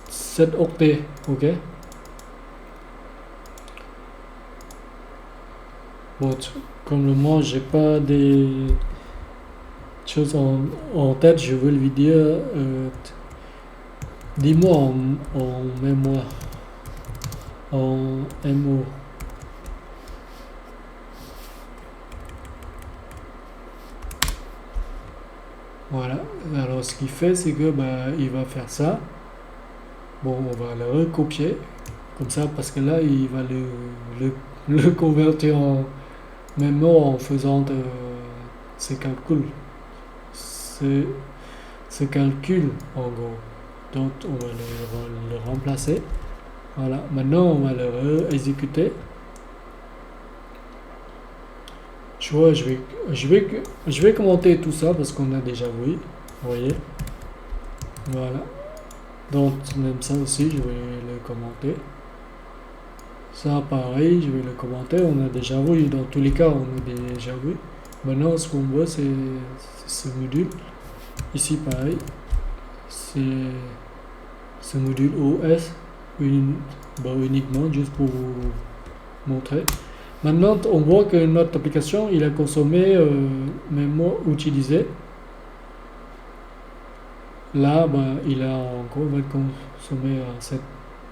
Speaker 1: 7 octets. Ok? Bon, comme le moment, j'ai pas des choses en tête, je veux lui dire, dis-moi en mémoire, en MO. Voilà. Alors, ce qu'il fait, c'est que bah, il va faire ça. Bon, on va le recopier, comme ça, parce que là, il va le convertir en mémoire en faisant ses calculs. Ce, ce calcul, en gros. Donc, on va le remplacer. Voilà. Maintenant, on va le exécuter. Tu vois, je vais commenter tout ça parce qu'on a déjà vu. Vous voyez? Voilà. Donc, même ça aussi, je vais le commenter. Ça, pareil, je vais le commenter. On a déjà vu. Dans tous les cas, on a déjà vu. Maintenant, ce qu'on voit, c'est ce module. Ici, pareil. C'est ce module OS. Uniquement, juste pour vous montrer. Maintenant, on voit que notre application, il a consommé mémoire utilisée. Là, ben, il a encore va consommer cette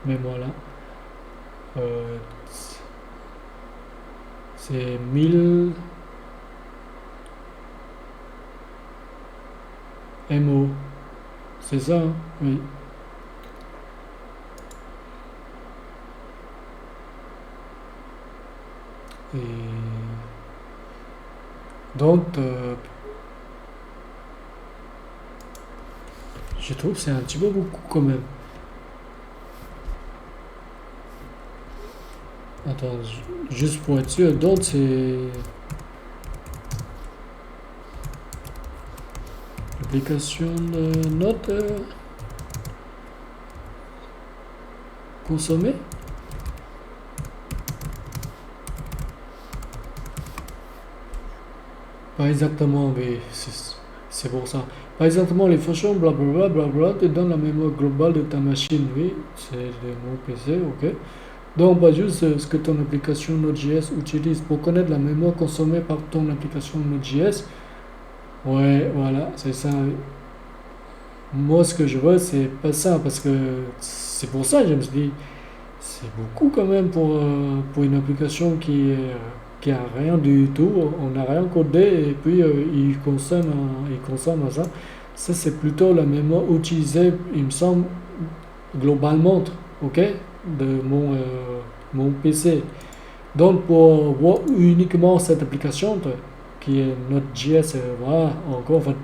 Speaker 1: mémoire-là. C'est 1000 MO. C'est ça, hein? Oui. Et donc, je trouve que c'est un petit peu beaucoup quand même. Attends, juste pour être sûr, donc c'est l'application de notes consommée. Pas exactement, mais c'est pour ça. Pas exactement les fonctions, blablabla, blablabla, te donnent la mémoire globale de ta machine. Oui, c'est mon PC, ok. Donc, bah, juste ce que ton application Node.js utilise pour connaître la mémoire consommée par ton application Node.js. Ouais, voilà, c'est ça. Moi, ce que je vois, c'est pas ça, parce que c'est pour ça que je me suis dit, c'est beaucoup quand même pour une application qui a rien du tout. On n'a rien codé et puis il consomme ça. Ça, c'est plutôt la mémoire utilisée, il me semble, globalement, ok, de mon PC. Donc, pour voir uniquement cette application, qui est Node.js, voilà, encore, en fait,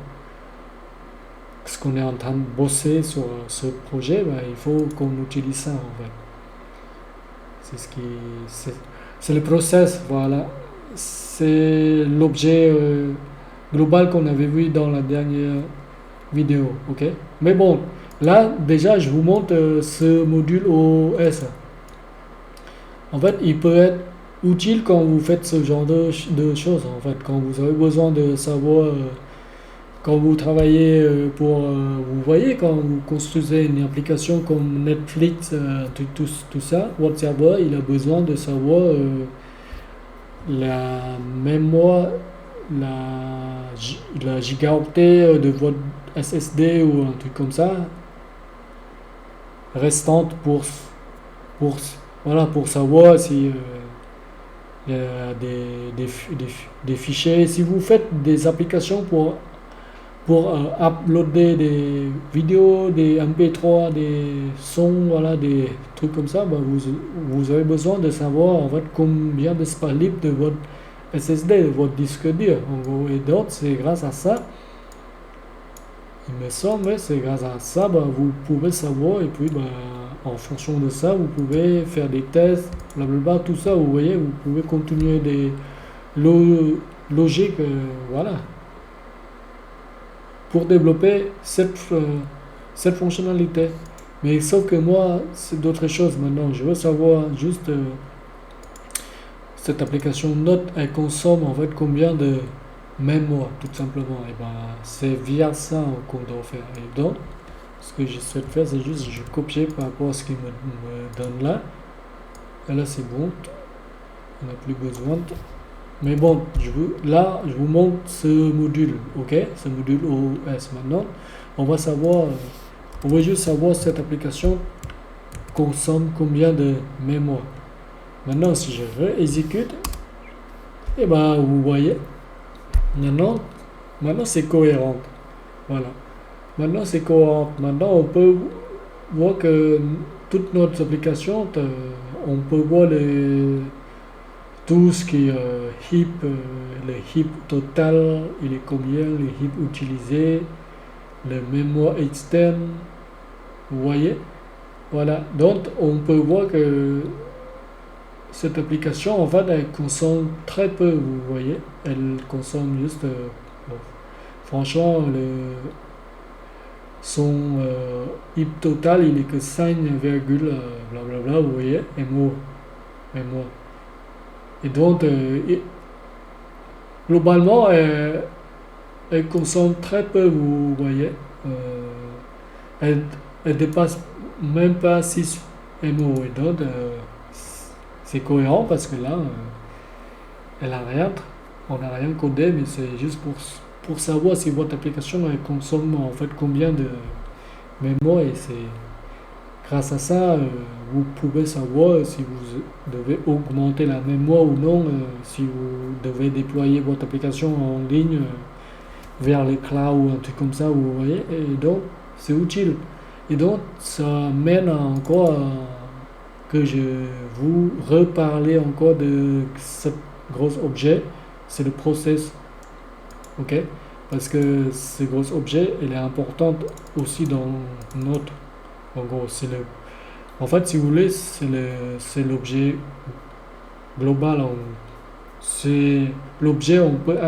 Speaker 1: ce qu'on est en train de bosser sur ce projet, ben, il faut qu'on utilise ça, en fait. C'est ce qui, c'est le process, voilà. C'est l'objet global qu'on avait vu dans la dernière vidéo, ok? Mais bon, là, déjà, je vous montre ce module OS. En fait, il peut être utile quand vous faites ce genre de choses, en fait, quand vous avez besoin de savoir, quand vous travaillez vous voyez, quand vous construisez une application comme Netflix, tout ça, votre serveur, il a besoin de savoir la mémoire, la gigaoctet de votre SSD ou un truc comme ça, restante pour, voilà, pour savoir si il y a des fichiers. Si vous faites des applications pour uploader des vidéos, des MP3, des sons, voilà, des trucs comme ça, bah, vous avez besoin de savoir en fait combien d'espace libre de votre SSD, de votre disque dur, en gros. Et d'autres, c'est grâce à ça, il me semble, c'est grâce à ça, bah, vous pouvez savoir, et puis bah, en fonction de ça, vous pouvez faire des tests, blablabla, tout ça, vous voyez, vous pouvez continuer des logiques, voilà, pour développer cette cette fonctionnalité. Mais sauf que moi, c'est d'autres choses maintenant. Je veux savoir juste cette application Note, elle consomme en fait combien de mémoire, tout simplement. Et ben, c'est via ça qu'on doit faire. Et donc, ce que je souhaite faire, c'est juste je copier par rapport à ce qu'il me donne là. Et là, c'est bon. On n'a plus besoin. Mais bon, là, je vous montre ce module, ok? Ce module OS. Maintenant, on va savoir, on va juste savoir cette application consomme combien de mémoire. Maintenant, si je réexécute, et ben, vous voyez, maintenant c'est cohérent. Voilà. Maintenant, c'est cohérent. Maintenant, on peut voir que toute notre application, on peut voir tout ce qui est heap, le heap total, il est combien, le heap utilisé, le mémoire externe, vous voyez. Voilà, donc on peut voir que cette application, en fait, elle consomme très peu, vous voyez. Elle consomme juste, bon, franchement, son heap total, il est que 5, blablabla, vous voyez, mémoire. Et donc, globalement, elle consomme très peu, vous voyez. Elle dépasse même pas 6 MO. Et donc, c'est cohérent parce que là, elle a rien, on n'a rien codé, mais c'est juste pour savoir si votre application elle consomme en fait combien de mémoire. Et c'est grâce à ça, vous pouvez savoir si vous devez augmenter la mémoire ou non, si vous devez déployer votre application en ligne vers le cloud ou un truc comme ça, vous voyez. Et donc, c'est utile. Et donc, ça mène encore à que je vous reparler encore de ce gros objet, c'est le process. Ok? Parce que ce gros objet, il est important aussi dans notre. En gros, en fait, si vous voulez, c'est l'objet global. C'est l'objet, on peut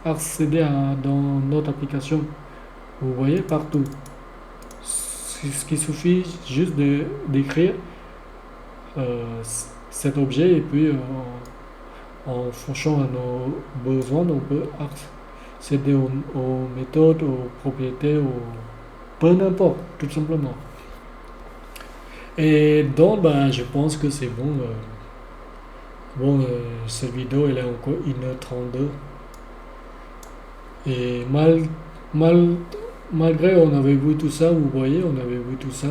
Speaker 1: accéder dans notre application. Vous voyez, partout. Ce qui suffit juste d'écrire cet objet et puis en fonction de nos besoins, on peut accéder aux méthodes, aux propriétés, peu n'importe, tout simplement. Et donc, ben, je pense que c'est bon. Cette vidéo, elle est encore 1h32. Et malgré on avait vu tout ça, vous voyez, on avait vu tout ça.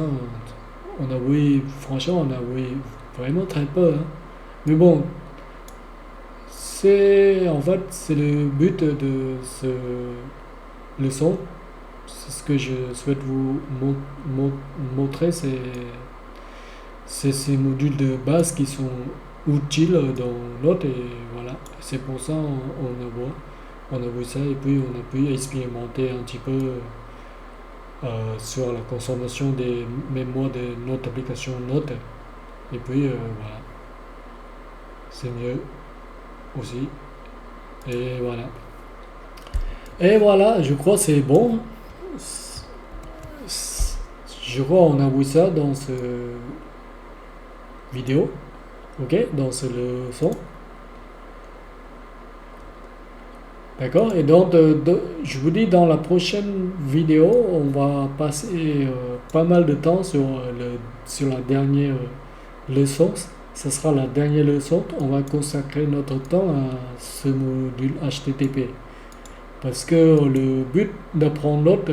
Speaker 1: On a vu, franchement, on a vu vraiment très peu. Hein. Mais bon, en fait, c'est le but de ce leçon. C'est ce que je souhaite vous montrer, c'est ces modules de base qui sont utiles dans l'autre et voilà. C'est pour ça on a vu ça et puis on a pu expérimenter un petit peu sur la consommation des mémoires de notre application Note. Et puis voilà, c'est mieux aussi. Et voilà. Et voilà, je crois que c'est bon. Je crois qu'on a vu ça dans ce vidéo. Ok, dans ce leçon. D'accord. Et donc, je vous dis, dans la prochaine vidéo, on va passer pas mal de temps sur la dernière leçon. Ce sera la dernière leçon. On va consacrer notre temps à ce module HTTP. Parce que le but d'apprendre l'autre,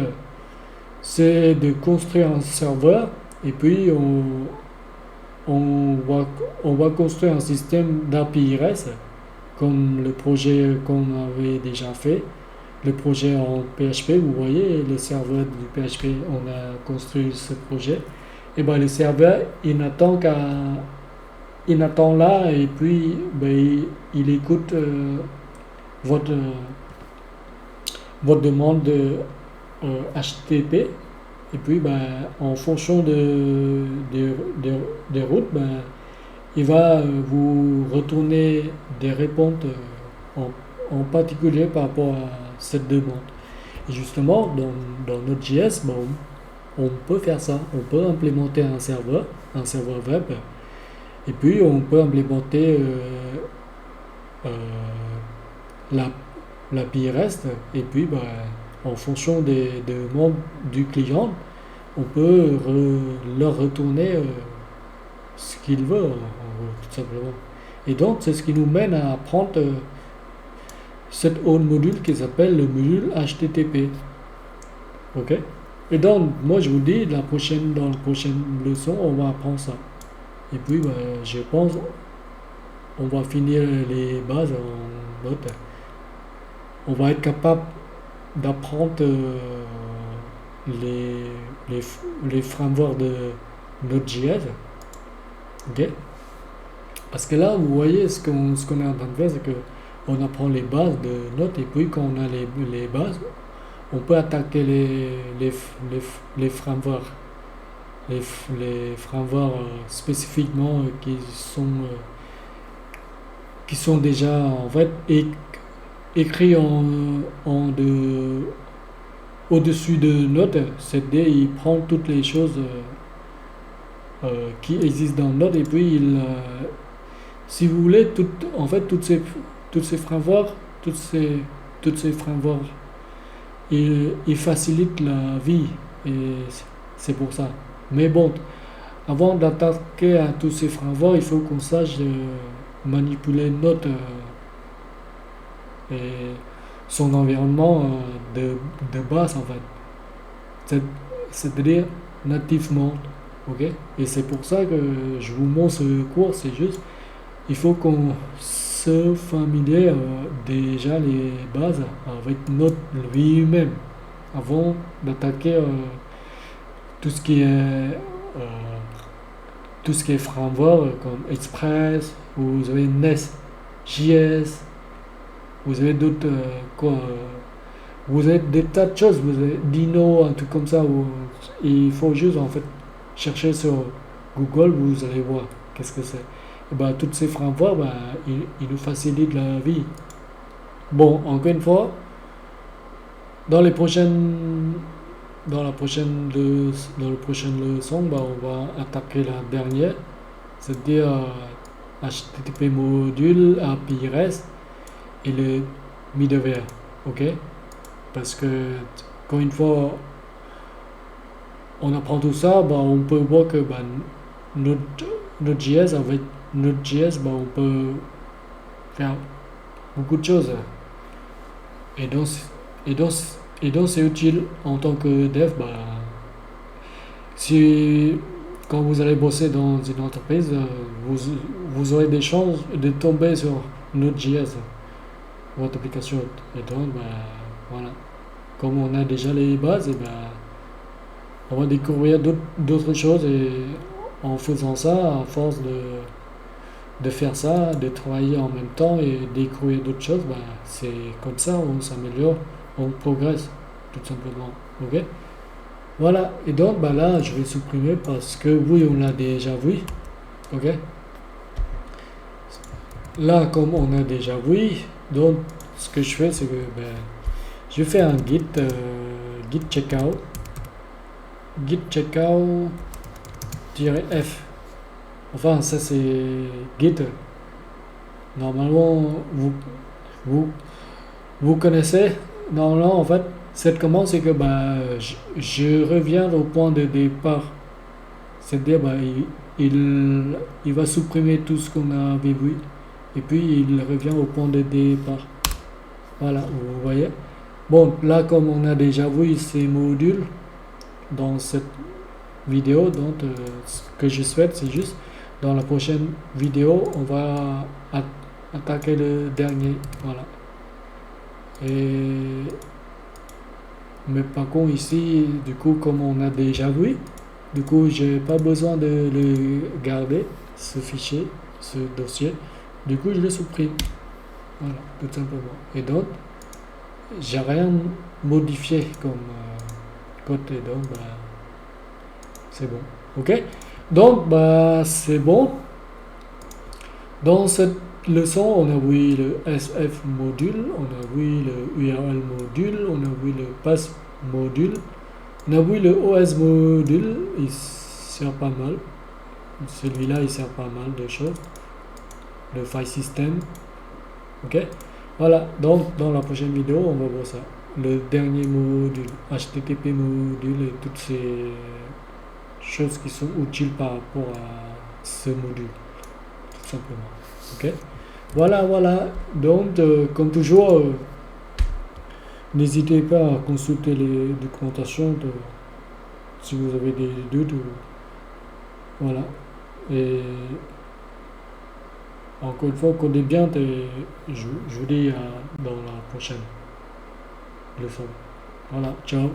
Speaker 1: c'est de construire un serveur et puis on va construire un système d'API REST comme le projet qu'on avait déjà fait, le projet en PHP, vous voyez, le serveur du PHP, on a construit ce projet. Et bien le serveur, il n'attend là et puis ben, il écoute votre demande de HTTP. Et puis, ben, en fonction des routes, ben, il va vous retourner des réponses en particulier par rapport à cette demande. Et justement, dans Node.js, bon, on peut faire ça. On peut implémenter un serveur web, et puis on peut implémenter euh, la, l'API REST, et puis en fonction des demandes du client, on peut leur retourner ce qu'il veut, en gros, tout simplement. Et donc, c'est ce qui nous mène à apprendre cet autre module qui s'appelle le module HTTP. Ok? Et donc, moi, je vous dis, dans la prochaine leçon, on va apprendre ça. Et puis, je pense, on va finir les bases en mode. On va être capable d'apprendre les, les, les frameworks de Node.js. Ok? Parce que là, vous voyez, ce qu'on est en train de faire, c'est que on apprend les bases de Node, et puis quand on a les bases, on peut attaquer les frameworks. Les frameworks spécifiquement qui sont déjà en fait écrits au-dessus de Node. C'est-à-dire, il prend toutes les choses qui existent dans Node, et puis si vous voulez, en fait, toutes ces frameworks, toutes ces frameworks, ils facilitent la vie, et c'est pour ça. Mais bon, avant d'attaquer à tous ces frameworks, il faut qu'on sache manipuler Node et son environnement de base, en fait. C'est-à-dire nativement. Ok? Et c'est pour ça que je vous montre ce cours, c'est juste, il faut qu'on se familiarise déjà les bases avec Node lui-même avant d'attaquer tout ce qui est framework comme Express, vous avez Nest.js, vous avez d'autres vous avez des tas de choses, vous avez Dino, un truc comme ça, il faut juste en fait chercher sur Google, vous allez voir qu'est-ce que c'est. Et toutes ces frameworks, ils nous facilitent la vie. Bon, encore une fois, dans la prochaine leçon, on va attaquer la dernière, c'est-à-dire HTTP module, API REST et le middleware. Ok? Parce que, quand une fois on apprend tout ça, on peut voir que Node.js, avec Node.js, on peut faire beaucoup de choses. Et donc c'est utile en tant que dev. Quand vous allez bosser dans une entreprise, vous aurez des chances de tomber sur Node.js, votre application. Et donc, voilà. Comme on a déjà les bases, on va découvrir d'autres choses, et en faisant ça, à force de faire ça, de travailler en même temps et découvrir d'autres choses, c'est comme ça on s'améliore, on progresse, tout simplement. Ok? Voilà. Et donc, là, je vais supprimer parce que oui, on l'a déjà vu. Ok? Là, comme on a déjà vu, donc, ce que je fais, c'est que je fais un git checkout -f. Enfin, ça c'est Git. Normalement, vous connaissez. Normalement, en fait, cette commande, c'est que je reviens au point de départ. C'est-à-dire, il va supprimer tout ce qu'on a vu, et puis il revient au point de départ. Voilà, vous voyez. Bon, là, comme on a déjà vu ces modules dans cette vidéo, donc ce que je souhaite, c'est juste dans la prochaine vidéo, on va attaquer le dernier. Voilà. Mais par contre, ici, du coup, comme on a déjà vu, du coup, j'ai pas besoin de le garder, ce fichier, ce dossier. Du coup, je le supprime. Voilà, tout simplement. Et donc, j'ai rien modifié comme code, et donc, c'est bon. Ok? Donc, c'est bon. Dans cette leçon, on a vu le SF module, on a vu le URL module, on a vu le pass module, On a vu le OS module, il sert pas mal. Celui-là, il sert pas mal de choses. Le file system. Ok. Voilà. Donc, dans la prochaine vidéo, on va voir ça. Le dernier module, HTTP module et toutes ces choses qui sont utiles par rapport à ce module. Tout simplement. Ok. Voilà, voilà. Donc, comme toujours, n'hésitez pas à consulter les documentations si vous avez des doutes. Voilà. Et encore une fois, codez bien et je vous dis dans la prochaine leçon. Voilà, ciao.